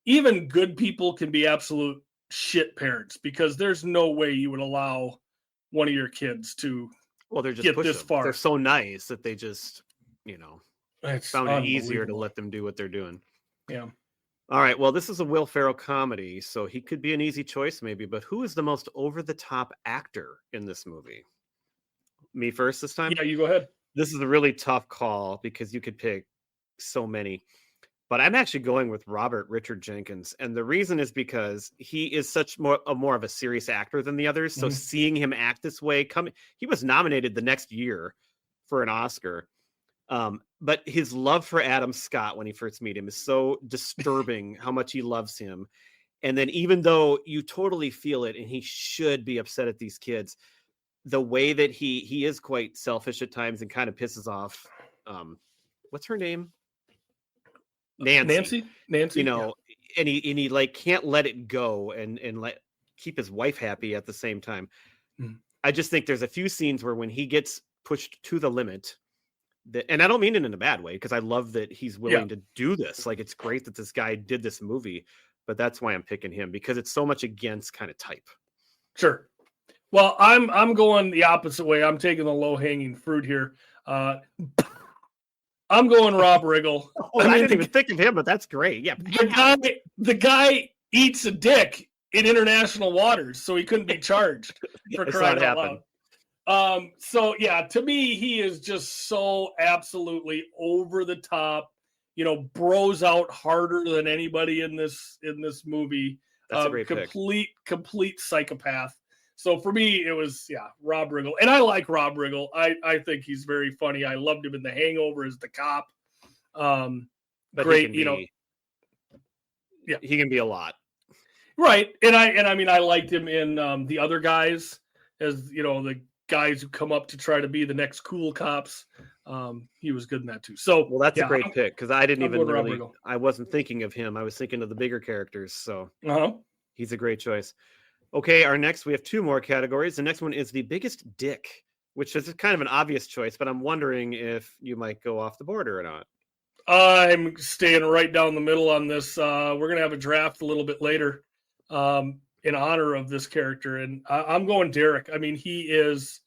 even good people can be absolute shit parents, because there's no way you would allow one of your kids to Well, they're just get push this them. far. They're so nice that they just, It's found it easier to unbelievable. let them do what they're doing. Yeah. All right. Well, this is a Will Ferrell comedy, so he could be an easy choice, maybe. But who is the most over-the-top actor in this movie? Me first this time? Yeah, you go ahead. This is a really tough call because you could pick so many. But I'm actually going with Robert Richard Jenkins. And the reason is because he is more of a serious actor than the others. So Mhm. seeing him act this way, he was nominated the next year for an Oscar. But his love for Adam Scott when he first meet him is so disturbing how much he loves him. And then even though you totally feel it and he should be upset at these kids, the way that he is quite selfish at times and kind of pisses off what's her name? Nancy. Yeah. And he like can't let it go and keep his wife happy at the same time. Mhm. I just think there's a few scenes where when he gets pushed to the limit, and I don't mean it in a bad way, because I love that he's willing to do this. Like, it's great that this guy did this movie, but that's why I'm picking him, because it's so much against kind of type. Sure. Well, I'm going the opposite way. I'm taking the low hanging fruit here. I'm going Rob Riggle. I didn't even think of him, but that's great. Yeah, the guy eats a dick in international waters, so he couldn't be charged for crying out loud. So yeah, to me, he is just so absolutely over the top. Bros out harder than anybody in this movie. That's a great complete psychopath. So for me, it was Rob Riggle, and I like Rob Riggle. I think he's very funny. I loved him in The Hangover as the cop. But great, he can be a lot, right? And I mean, I liked him in The Other Guys, as the guys who come up to try to be the next cool cops. He was good in that too. So well, that's a great pick, because I didn't even really. Riggle. I wasn't thinking of him. I was thinking of the bigger characters. So he's a great choice. Okay, we have two more categories. The next one is the biggest dick, which is kind of an obvious choice, but I'm wondering if you might go off the border or not. I'm staying right down the middle on this. We're going to have a draft a little bit later in honor of this character, and I'm going Derek. I mean, he is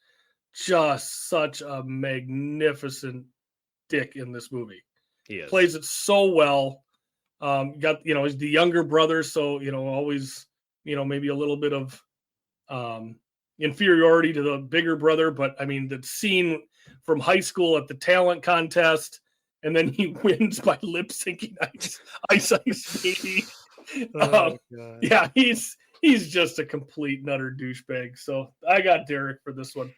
just such a magnificent dick in this movie. He is. Plays it so well. He's the younger brother, so always maybe a little bit of inferiority to the bigger brother. But I mean, the scene from high school at the talent contest, and then he wins by lip syncing Ice Baby. Yeah, he's just a complete nutter douchebag. So I got Derek for this one.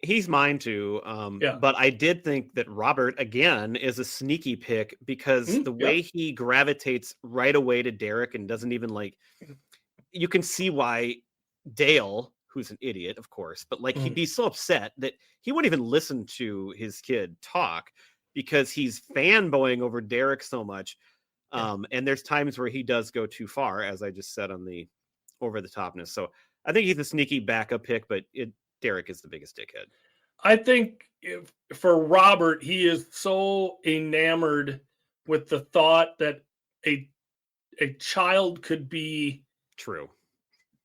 He's mine too. But I did think that Robert, again, is a sneaky pick, because the way he gravitates right away to Derek and doesn't even you can see why Dale, who's an idiot, of course, but he'd be so upset that he wouldn't even listen to his kid talk, because he's fanboying over Derek so much. And there's times where he does go too far, as I just said, on the over the topness. So I think he's a sneaky backup pick, but Derek is the biggest dickhead. I think for Robert, he is so enamored with the thought that a child could be true,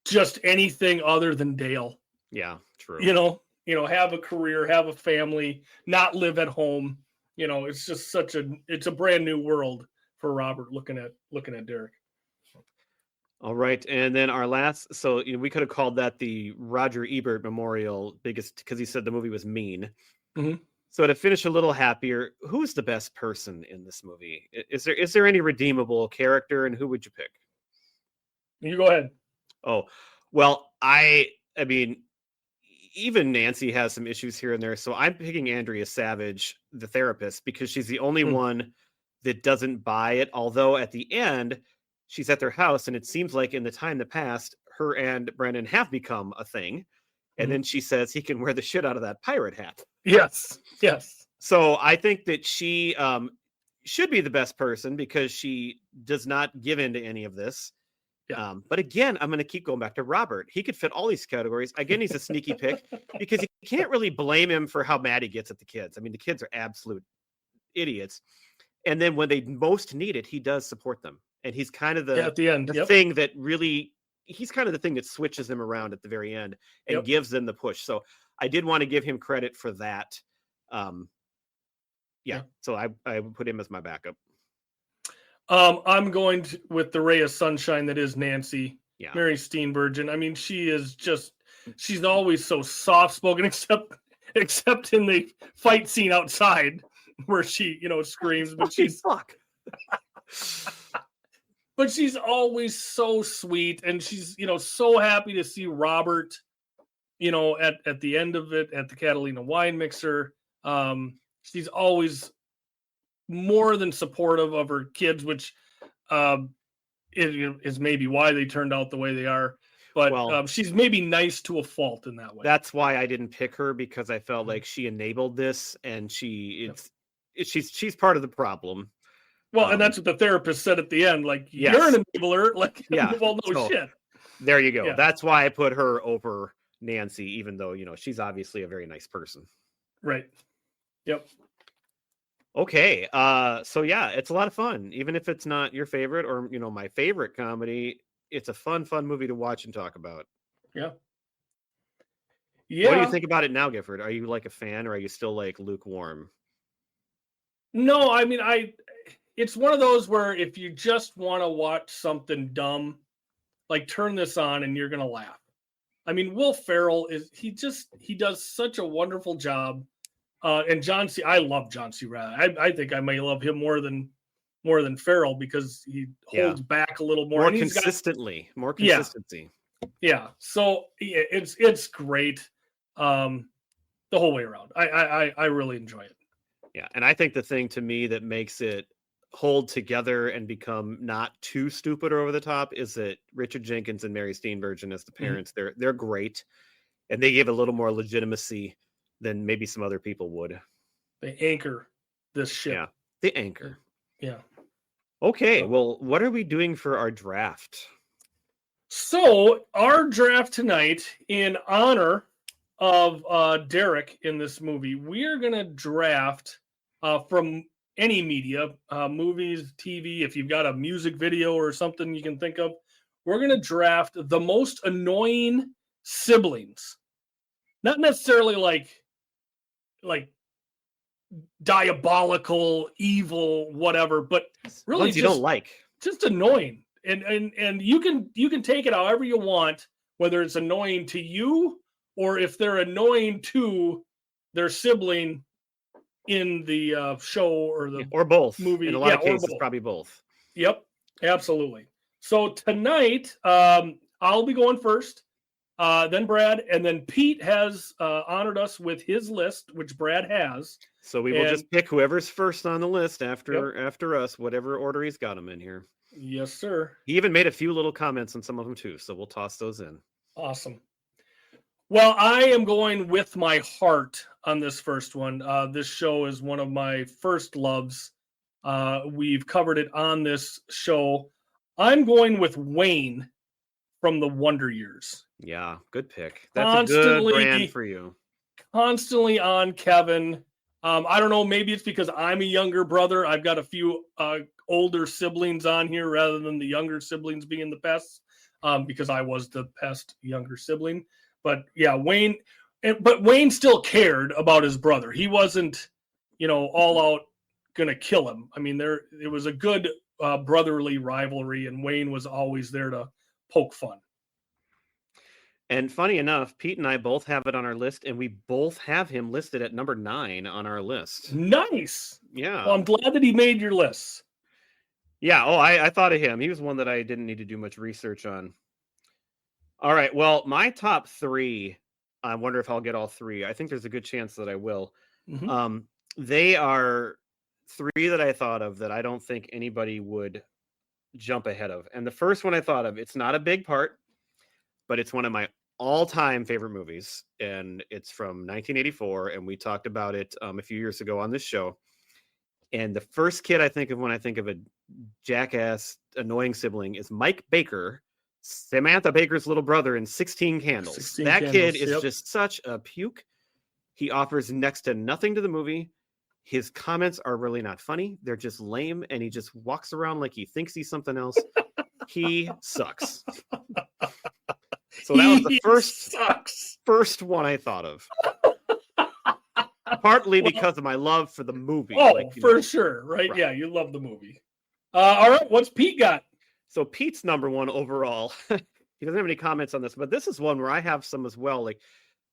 just anything other than Dale. Yeah, true. Have a career, have a family, not live at home. It's just it's a brand new world for Robert looking at Derek. All right, and then our last. So we could have called that the Roger Ebert Memorial biggest because he said the movie was mean. Mhm. So to finish a little happier, who's the best person in this movie? Is there any redeemable character, and who would you pick? You go ahead. Oh, well, I mean, even Nancy has some issues here and there. So I'm picking Andrea Savage, the therapist, because she's the only Mm. one that doesn't buy it. Although at the end, she's at their house, and it seems like in the time that passed, her and Brennan have become a thing. And Mhm. then she says he can wear the shit out of that pirate hat. Yes. Yes. So I think that she should be the best person because she does not give in to any of this. Yeah. But again, I'm going to keep going back to Robert. He could fit all these categories. Again, he's a sneaky pick because you can't really blame him for how mad he gets at the kids. I mean, the kids are absolute idiots. And then when they most need it, he does support them. And he's kind of Yeah, at the end. the Yep. thing that really, he's kind of the thing that switches them around at the very end and Yep. gives them the push. So I did want to give him credit for that. Yeah. So I would put him as my backup. I'm going with the ray of sunshine that is Nancy, Yeah. Mary Steenburgen. I mean, she's always so soft spoken, except in the fight scene outside where she, screams, but Fuck. but she's always so sweet, and she's, so happy to see Robert, at the end of it at the Catalina wine mixer. She's always more than supportive of her kids, which is maybe why they turned out the way they are. But she's maybe nice to a fault in that way. That's why I didn't pick her, because I felt like she enabled this, and she's part of the problem. Well, and that's what the therapist said at the end. Like, yes. You're an enabler. Like, yeah. Well, no shit. There you go. Yeah. That's why I put her over Nancy, even though, she's obviously a very nice person. Right. Yep. Okay. So yeah, it's a lot of fun. Even if it's not your favorite or, my favorite comedy, it's a fun movie to watch and talk about. Yeah. What do you think about it now, Gifford? Are you like a fan, or are you still like lukewarm? No, I mean, it's one of those where if you just want to watch something dumb, like turn this on and you're going to laugh. I mean, Will Ferrell he does such a wonderful job. And John C. I love John C. Reilly. I think I may love him more than Ferrell because he holds back a little more. More consistency. Yeah. So it's great. The whole way around. I really enjoy it. Yeah. And I think the thing to me that makes it hold together and become not too stupid or over the top is that Richard Jenkins and Mary Steenburgen as the parents, they're great. And they give a little more legitimacy than maybe some other people would. They anchor this ship. Yeah, they anchor. Yeah. Okay, well, what are we doing for our draft? So our draft tonight, in honor of Derek in this movie, we are going to draft from any media, movies, TV. If you've got a music video or something you can think of, we're going to draft the most annoying siblings. Not necessarily like diabolical, evil, whatever, but really ones you don't like. Just annoying. And you can take it however you want, whether it's annoying to you or if they're annoying to their sibling in the show or both movie. In a lot of cases, probably both. Yep, absolutely. So tonight, I'll be going first. Then Brad, and then Pete has honored us with his list, which Brad has. So we will just pick whoever's first on the list after us, whatever order he's got them in here. Yes, sir. He even made a few little comments on some of them too, so we'll toss those in. Awesome. Well, I am going with my heart on this first one. This show is one of my first loves. We've covered it on this show. I'm going with Wayne from the Wonder Years. Yeah, good pick. That's a good brand for you. Constantly on Kevin. I don't know, maybe it's because I'm a younger brother. I've got a few older siblings on here rather than the younger siblings being the best, because I was the best younger sibling. But yeah, Wayne still cared about his brother. He wasn't, all out going to kill him. I mean, it was a good brotherly rivalry, and Wayne was always there to poke fun. And funny enough, Pete and I both have it on our list, and we both have him listed at number 9 on our list. Nice. Yeah. Well, I'm glad that he made your list. Yeah. Oh, I thought of him. He was one that I didn't need to do much research on. All right. Well, my top 3, I wonder if I'll get all 3. I think there's a good chance that I will. Mm-hmm. They are 3 that I thought of that I don't think anybody would jump ahead of. And the first one I thought of, it's not a big part, but it's one of my all-time favorite movies, and it's from 1984, and we talked about it a few years ago on this show. And the first kid I think of when I think of a jackass, annoying sibling is Mike Baker, Samantha Baker's little brother in 16 Candles. 16 that Candles, kid is yep. just such a puke. He offers next to nothing to the movie. His comments are really not funny. They're just lame, and he just walks around like he thinks he's something else. He sucks. So that was the first one I thought of. Partly because of my love for the movie. Oh, like, sure. Right? Yeah, you love the movie. All right. What's Pete got? So Pete's number 1 overall. He doesn't have any comments on this, but this is one where I have some as well. Like,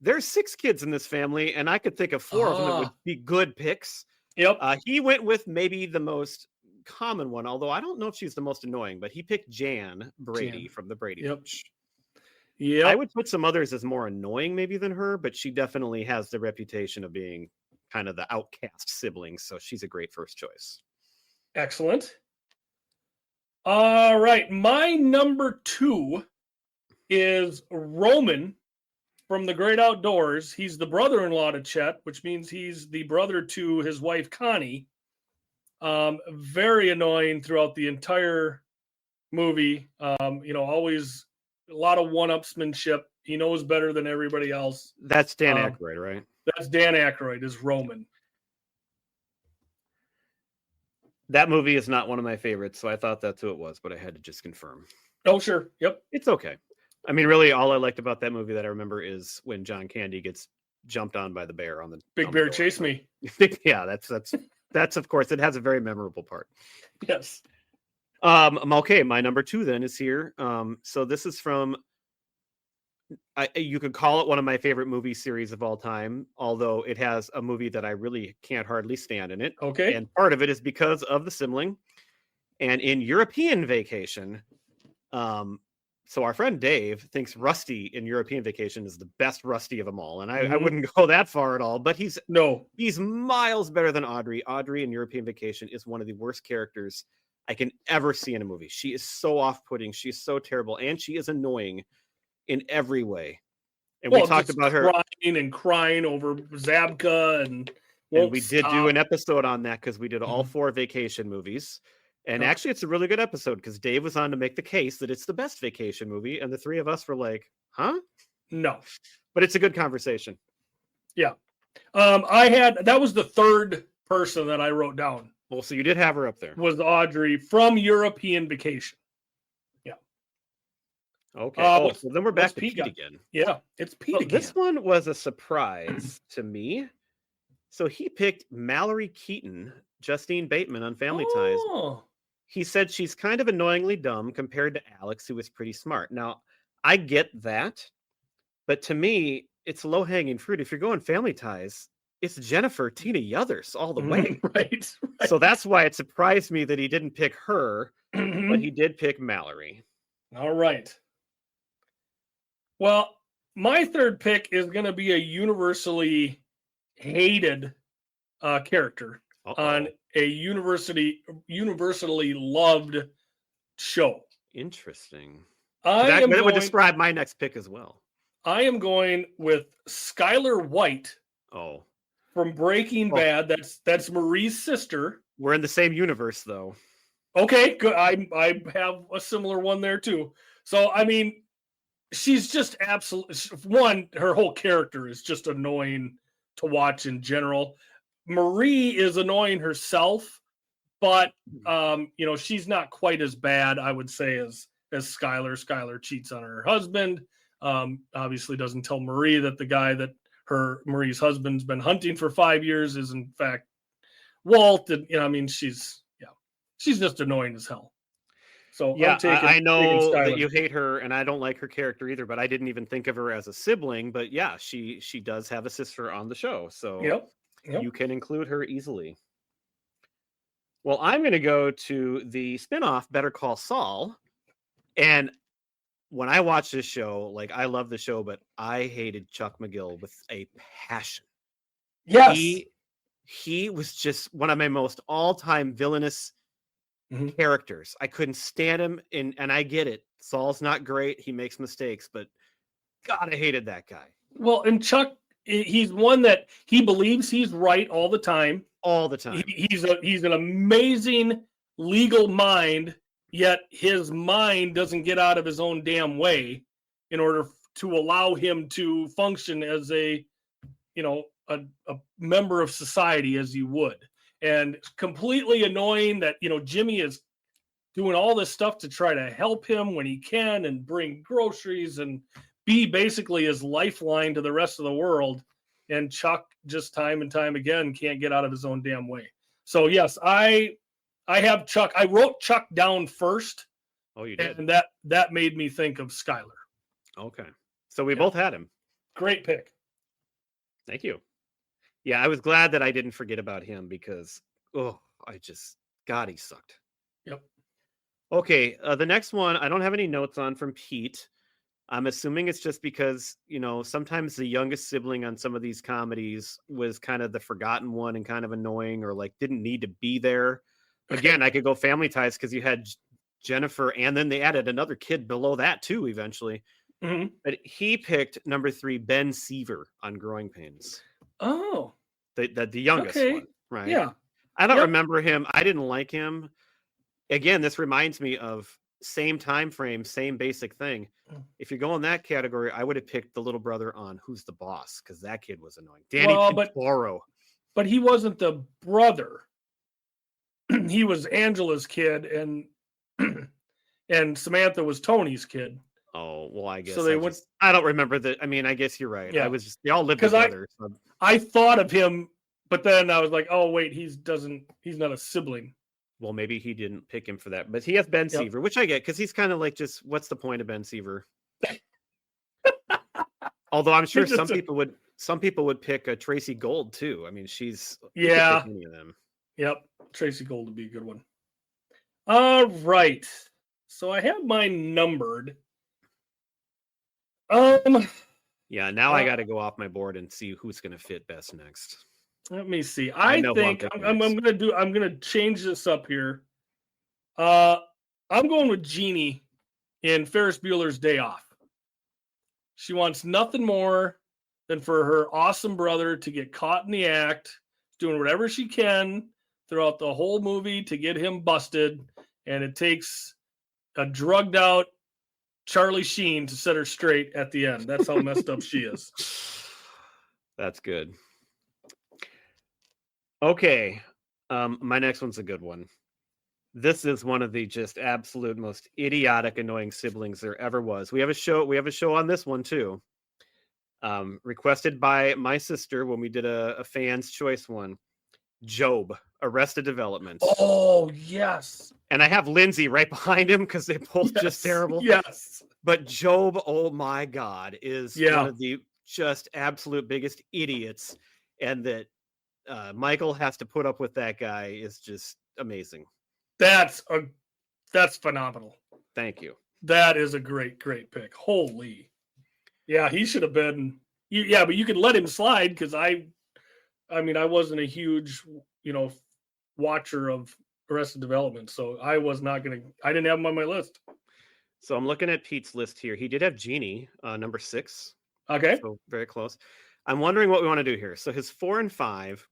there's 6 kids in this family, and I could think of 4 of them that would be good picks. Yep. He went with maybe the most common one, although I don't know if she's the most annoying, but he picked Jan Brady from the Brady Bunch. Yep. I would put some others as more annoying maybe than her, but she definitely has the reputation of being kind of the outcast sibling, so she's a great first choice. Excellent. All right. My number 2 is Roman from The Great Outdoors. He's the brother-in-law to Chet, which means he's the brother to his wife, Connie. Very annoying throughout the entire movie. Always a lot of one-upsmanship. He knows better than everybody else. That's Dan Aykroyd, right? That's Dan Aykroyd as Roman. That movie is not one of my favorites, so I thought that's who it was, but I had to just confirm. Oh, sure. Yep. It's okay. I mean, really, all I liked about that movie that I remember is when John Candy gets jumped on by the bear on the Big Bear Chase Me. Yeah, that's of course, it has a very memorable part. Yes. Okay, my number 2 then is here. So this is from, you could call it one of my favorite movie series of all time, although it has a movie that I really can't hardly stand in it. Okay. And part of it is because of the sibling. And in European Vacation, so our friend Dave thinks Rusty in European Vacation is the best Rusty of them all. And I wouldn't go that far at all, but he's miles better than Audrey. Audrey in European Vacation is one of the worst characters I can ever see in a movie. She is so off-putting. She's so terrible. And she is annoying in every way. And we talked about her crying over Zabka, and we did do an episode on that because we did all 4 vacation movies. And actually, it's a really good episode because Dave was on to make the case that it's the best vacation movie. And the 3 of us were like, huh? No. But it's a good conversation. Yeah. That was the 3rd person that I wrote down. Well, so you did have her up there. Was Audrey from European Vacation. Yeah. Okay. So then we're back to Pete again. Yeah, it's Pete again. This one was a surprise to me. So he picked Mallory Keaton, Justine Bateman on Family Ties. He said she's kind of annoyingly dumb compared to Alex, who was pretty smart. Now, I get that, but to me, it's low-hanging fruit. If you're going Family Ties, it's Jennifer Tina Yothers all the way. Right. So that's why it surprised me that he didn't pick her, but he did pick Mallory. All right. Well, my 3rd pick is going to be a universally hated character on a universally loved show. Interesting. That would describe my next pick as well. I am going with Skylar White. Oh. From Breaking Bad. That's Marie's sister. We're in the same universe, though. Okay, good. I have a similar one there too. So I mean, she's just her whole character is just annoying to watch in general. Marie is annoying herself, but she's not quite as bad, I would say, as Skylar. Skylar cheats on her husband. Obviously doesn't tell Marie that the guy that Marie's husband's been hunting for 5 years is in fact Walt. And she's just annoying as hell. So Yeah, I'm taking I know that Skylar. you hate her, and I don't like her character either. But I didn't even think of her as a sibling. But yeah, she does have a sister on the show, so Yep. Yep. you can include her easily. Well, I'm going to go to the spinoff Better Call Saul, and when I watched this show, like I love the show, but I hated Chuck McGill with a passion. Yes. He was just one of my most all-time villainous characters. I couldn't stand him, and I get it. Saul's not great. He makes mistakes, but God, I hated that guy. Well, and Chuck, he's one that he believes he's right all the time. All the time. He's an amazing legal mind, yet his mind doesn't get out of his own damn way in order to allow him to function as a member of society as you would. And it's completely annoying that, Jimmy is doing all this stuff to try to help him when he can and bring groceries and be basically his lifeline to the rest of the world. And Chuck just time and time again can't get out of his own damn way. So yes, I have Chuck. I wrote Chuck down first. Oh, you did? And that made me think of Skylar. Okay. So we both had him. Great pick. Thank you. Yeah, I was glad that I didn't forget about him because, God, he sucked. Yep. Okay, the next one, I don't have any notes on from Pete. I'm assuming it's just because, sometimes the youngest sibling on some of these comedies was kind of the forgotten one and kind of annoying or like didn't need to be there. Again, I could go Family Ties because you had Jennifer and then they added another kid below that too eventually. Mm-hmm. But he picked number 3, Ben Seaver on Growing Pains. Oh. The youngest one, right? Yeah. I don't remember him. I didn't like him. Again, this reminds me of same time frame, same basic thing. If you go in that category, I would have picked the little brother on Who's the Boss because that kid was annoying. Danny Pintoro. But he wasn't the brother. He was Angela's kid, and Samantha was Tony's kid. Oh, well, I guess so I don't remember that. I mean, I guess you're right. Yeah. They all lived together. I thought of him, but then I was like, oh wait, he's not a sibling. Well, maybe he didn't pick him for that, but he has Ben Seaver, which I get because he's kind of like just what's the point of Ben Seaver? Although I'm sure some people would pick a Tracy Gold too. I mean, she's any of them. Yep, Tracy Gold would be a good one. All right, so I have mine numbered. Yeah, now I got to go off my board and see who's going to fit best next. Let me see. I think I'm gonna change this up here. I'm going with Jeannie in Ferris Bueller's Day Off. She wants nothing more than for her awesome brother to get caught in the act, doing whatever she can throughout the whole movie to get him busted, and it takes a drugged out Charlie Sheen to set her straight at the end. That's how messed up she is. That's good. Okay. My next one's a good one. This is one of the just absolute most idiotic, annoying siblings there ever was. We have a show on this one too. Requested by my sister when we did a fan's choice one. Job, Arrested Development. Oh, yes. And I have Lindsay right behind him because they're both just terrible. Yes. But Job, oh my God, is one of the just absolute biggest idiots. And that Michael has to put up with that guy is just amazing. That's phenomenal. Thank you. That is a great pick. Holy. Yeah, he should have been. Yeah, but you could let him slide because I wasn't a huge, watcher of Arrested Development, so I didn't have him on my list. So I'm looking at Pete's list here. He did have Jeannie, number 6. Okay. So very close. I'm wondering what we want to do here. So his 4 and 5,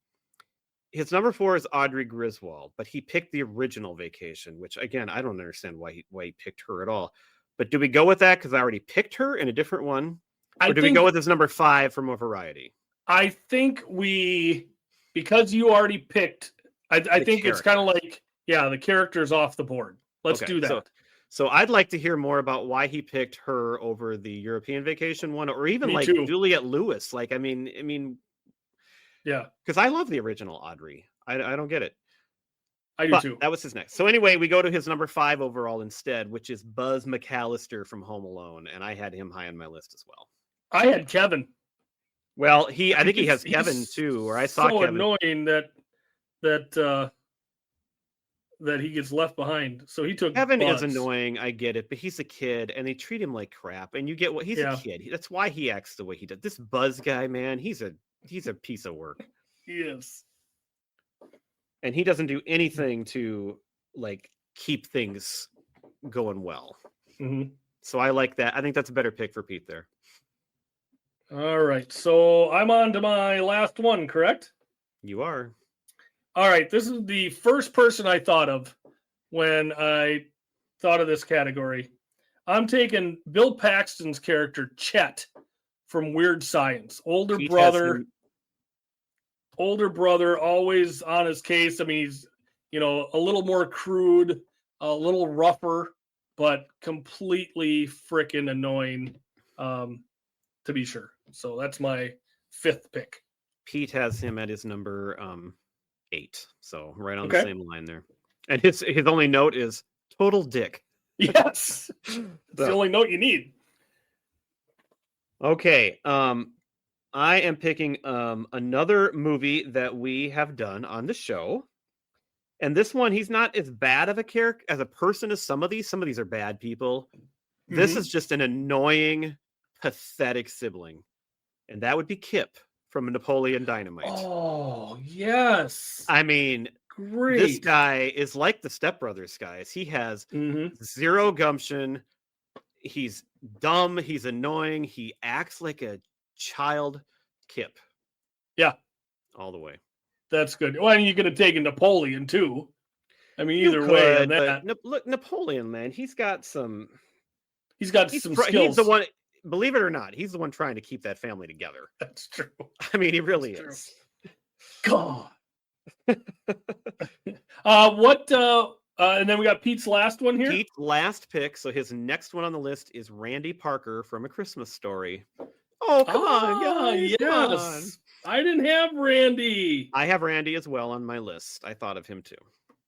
his number 4 is Audrey Griswold, but he picked the original Vacation, which again, I don't understand why he picked her at all. But do we go with that because I already picked her in a different one? Or do we go with his number 5 from a variety? I think because you already picked, I think it's kind of like, the character's off the board. Let's do that. So I'd like to hear more about why he picked her over the European Vacation one, or even Me too. Juliette Lewis. Like, I mean, yeah, because I love the original Audrey. I don't get it. I do But too. that was his next. So anyway, we go to his number 5 overall instead, which is Buzz McAllister from Home Alone, and I had him high on my list as well. I had Kevin. Well, I think he has He's Kevin too, or I saw so Kevin. annoying that he gets left behind. So he took Kevin Buzz. is annoying. I get it, but he's a kid, and they treat him like crap. And you get what he's a kid. That's why he acts the way he does. This Buzz guy, man, he's a piece of work. He is, and he doesn't do anything to like keep things going well. Mm-hmm. So I like that. I think that's a better pick for Pete there. All right, so I'm on to my last one, correct? You are. All right, this is the first person I thought of when I thought of this category. I'm taking Bill Paxton's character, Chet, from Weird Science. Older brother, always on his case. I mean, he's, a little more crude, a little rougher, but completely freaking annoying, to be sure. So that's my 5th pick. Pete has him at his number 8, so right on the same line there. And his only note is total dick. Yes, it's the only note you need. Okay, I am picking another movie that we have done on the show, and this one he's not as bad of a character as a person as some of these. Some of these are bad people. Mm-hmm. This is just an annoying, pathetic sibling, and that would be Kip from Napoleon Dynamite. Oh, yes. I mean, great. This guy is like the Step Brothers guys. He has zero gumption. He's dumb. He's annoying. He acts like a child. Kip. Yeah. All the way. That's good. Well, and you could have taken Napoleon, too. I mean, either way. Look, Napoleon, man, he's got some some skills. He's the one... Believe it or not, he's the one trying to keep that family together. That's true. I mean, he really is. God. And then we got Pete's last one here. Pete's last pick. So his next one on the list is Randy Parker from A Christmas Story. Oh, come on, guys. Yes. Come on. I didn't have Randy. I have Randy as well on my list. I thought of him too.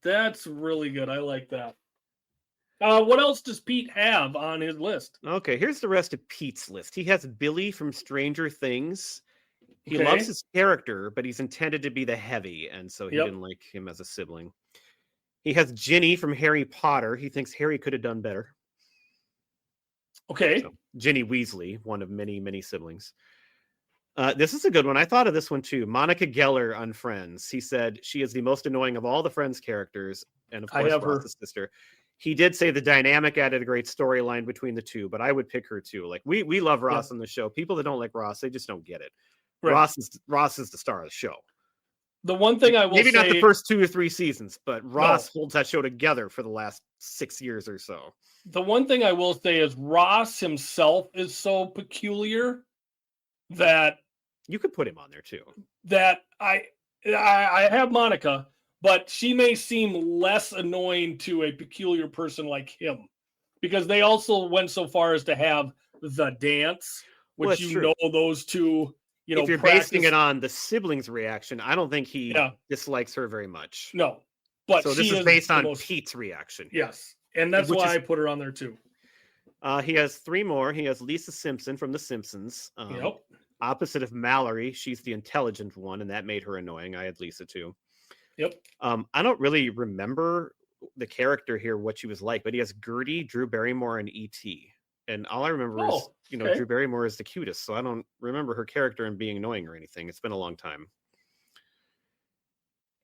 That's really good. I like that. What else does Pete have on his list? Okay, here's the rest of Pete's list. He has Billy from Stranger Things. He loves his character, but he's intended to be the heavy, and so he didn't like him as a sibling. He has Ginny from Harry Potter. He thinks Harry could have done better. Okay. So, Ginny Weasley, one of many, many siblings. This is a good one. I thought of this one too. Monica Geller on Friends. He said she is the most annoying of all the Friends characters, and of course, Ross's sister. He did say the dynamic added a great storyline between the two, but I would pick her too. Like we love Ross on the show. People that don't like Ross, they just don't get it. Right. Ross is the star of the show. The one thing I will maybe not the first 2 or 3 seasons, but Ross holds that show together for the last 6 years or so. The one thing I will say is Ross himself is so peculiar that you could put him on there too. That I have Monica, but she may seem less annoying to a peculiar person like him, because they also went so far as to have the dance, which those two. If you're basing it on the siblings' reaction, I don't think he dislikes her very much. No, but so this is based on Pete's reaction. Yes, and that's why I put her on there too. He has 3 more. He has Lisa Simpson from The Simpsons. Opposite of Mallory, she's the intelligent one, and that made her annoying. I had Lisa too. Yep. I don't really remember the character here, what she was like, but he has Gertie, Drew Barrymore, and E.T. And all I remember is, Drew Barrymore is the cutest, so I don't remember her character and being annoying or anything. It's been a long time.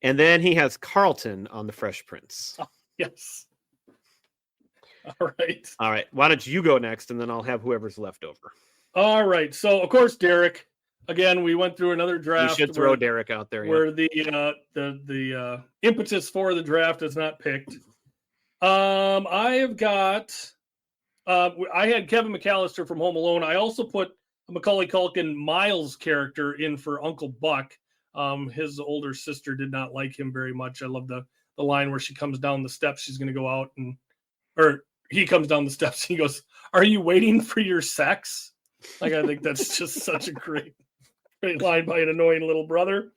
And then he has Carlton on The Fresh Prince. Oh, yes. All right. Why don't you go next, and then I'll have whoever's left over. All right. So, of course, Derek. Again, we went through another draft. You should throw Derek out there. Where the impetus for the draft is not picked. I have got... I had Kevin McAllister from Home Alone. I also put Macaulay Culkin Miles' character in for Uncle Buck. His older sister did not like him very much. I love the line where she comes down the steps. She's going to go out or he comes down the steps. And he goes, "Are you waiting for your sex?" Like, I think that's just such a great line by an annoying little brother.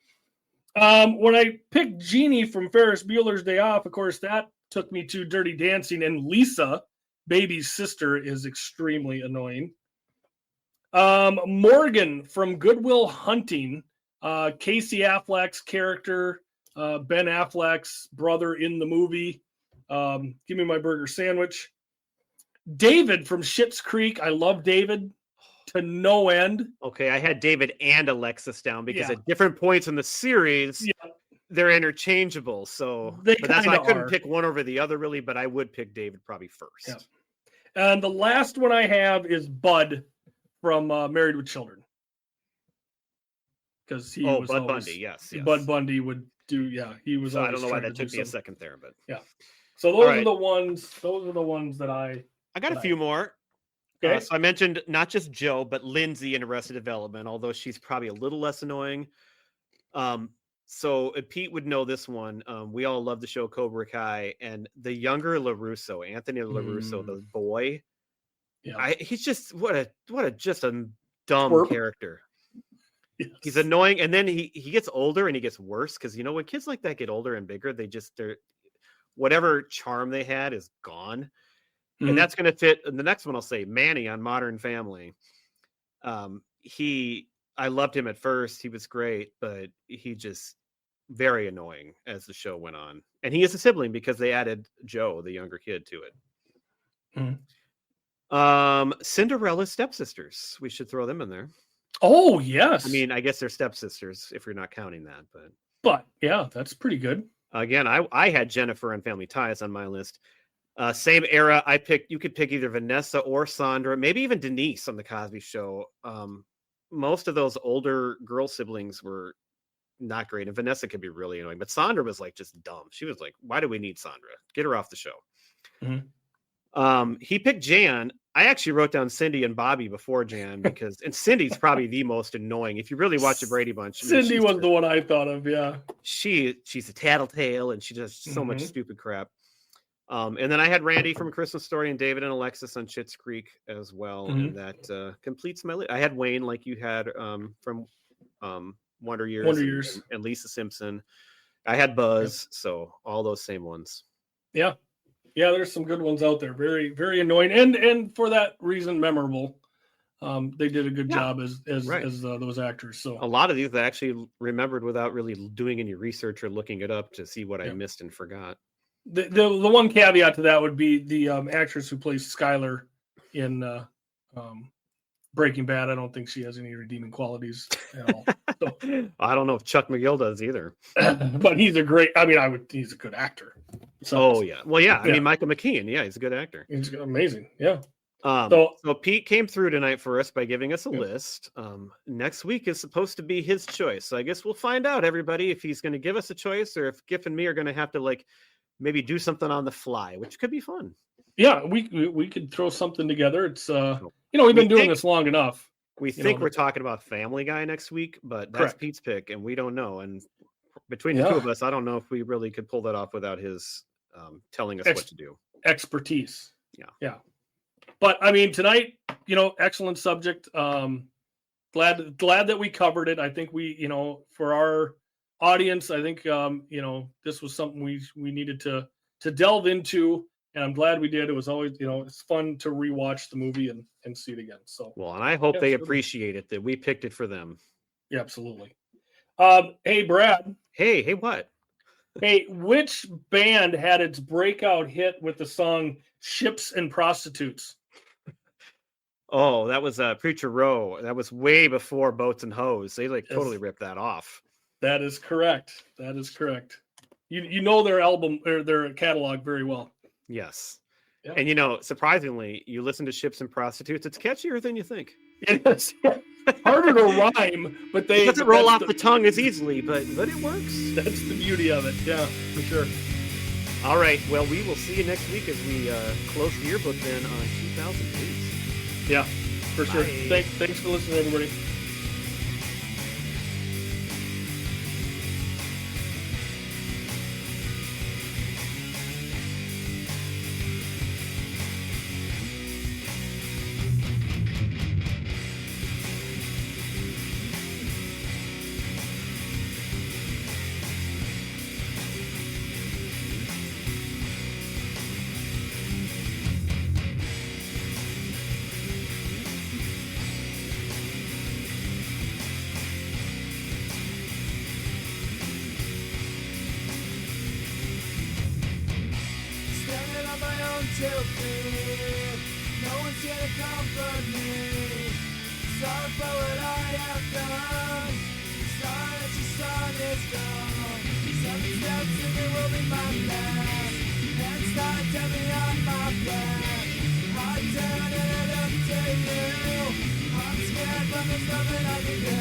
When I picked Jeannie from Ferris Bueller's Day Off, of course, that took me to Dirty Dancing, and Lisa, Baby's sister, is extremely annoying. Morgan from Good Will Hunting, Casey Affleck's character, Ben Affleck's brother in the movie. Give me my burger sandwich. David from Schitt's Creek. I love David to no end. Okay, I had David and Alexis down because Yeah. at different points in the series, Yeah. they're interchangeable. So They but that's why I kinda couldn't are. pick one over the other, really. But I would pick David probably first. Yeah. And the last one I have is Bud from Married with Children. Because he was Bud always, Bundy, yes. Bud Bundy would do, yeah. He was. So I don't always know why trying that to took do me a something. second there, but So those All are right. the ones. Those are the ones that I. I got a Right. few more. Okay. So I mentioned not just Joe, but Lindsay in Arrested Development, although she's probably a little less annoying. So Pete would know this one. We all love the show Cobra Kai, and the younger LaRusso, Anthony LaRusso, the boy. Yeah. He's just what a just a dumb Twerp. character. Yes. He's annoying, and then he gets older and he gets worse because when kids like that get older and bigger, they're whatever charm they had is gone. Mhm. And that's going to fit. And the next one I'll say, Manny on Modern Family. I loved him at first. He was great, but he just very annoying as the show went on. And he is a sibling because they added Joe, the younger kid, to it. Cinderella's stepsisters. We should throw them in there. Oh yes. I mean, I guess they're stepsisters if you're not counting that, but yeah, that's pretty good. Again, I had Jennifer and Family Ties on my list. Same era. You could pick either Vanessa or Sandra, maybe even Denise on the Cosby Show. Most of those older girl siblings were not great, and Vanessa could be really annoying, but Sandra was like just dumb. She was like, why do we need Sandra? Get her off the show. Mhm. He picked Jan. I actually wrote down Cindy and Bobby before Jan and Cindy's probably the most annoying. If you really watch the Brady Bunch, Cindy was the one I thought of. Yeah. She's a tattletale and she does so much stupid crap. And then I had Randy from A Christmas Story and David and Alexis on Schitt's Creek as well. And that completes my list. I had Wayne, like you had from Wonder Years. And Lisa Simpson. I had Buzz. So all those same ones. Yeah. Yeah, there's some good ones out there. Very, very annoying, and for that reason, memorable. They did a good job as those actors. So a lot of these I actually remembered without really doing any research or looking it up to see what I missed and forgot. The one caveat to that would be the actress who plays Skylar in Breaking Bad. I don't think she has any redeeming qualities at all. So, I don't know if Chuck McGill does either. But he's a great. I mean, he's a good actor. So, I mean, Michael McKean. Yeah, he's a good actor. He's amazing. Yeah. So Pete came through tonight for us by giving us a list. Next week is supposed to be his choice. So I guess we'll find out, everybody, if he's going to give us a choice or if Giff and me are going to have to maybe do something on the fly, which could be fun. Yeah, we could throw something together. It's we've been doing this long enough. We think we're talking about Family Guy next week, but that's Pete's pick, and we don't know. And between the two of us, I don't know if we really could pull that off without his telling us what to do. Expertise. Yeah. But I mean, tonight, excellent subject. Glad that we covered it. I think we, for our audience, I think this was something we needed to delve into, and I'm glad we did. It was always, it's fun to rewatch the movie and see it again. So and I hope they appreciate it that we picked it for them. Yeah, absolutely. Hey, Brad. Hey, what? Hey, which band had its breakout hit with the song "Ships and Prostitutes"? Oh, that was Preacher Row. That was way before Boats and Hoes. They totally ripped that off. That is correct. You know their album or their catalog very well. Yes. Yeah. And surprisingly, you listen to Ships and Prostitutes, it's catchier than you think. It is harder to rhyme, but it doesn't roll off the tongue as easily, but it works. That's the beauty of it. Yeah, for sure. All right. Well, we will see you next week as we close the yearbook then on 2008. Yeah, for sure. Bye. Thanks for listening, everybody. alone to fear. No one's here to comfort me. Sorry for what I have done. Sorry that your son is gone. 7 steps and it will be my last. And start to me on my back. I turn and I look to you. I'm scared but there's nothing I can do.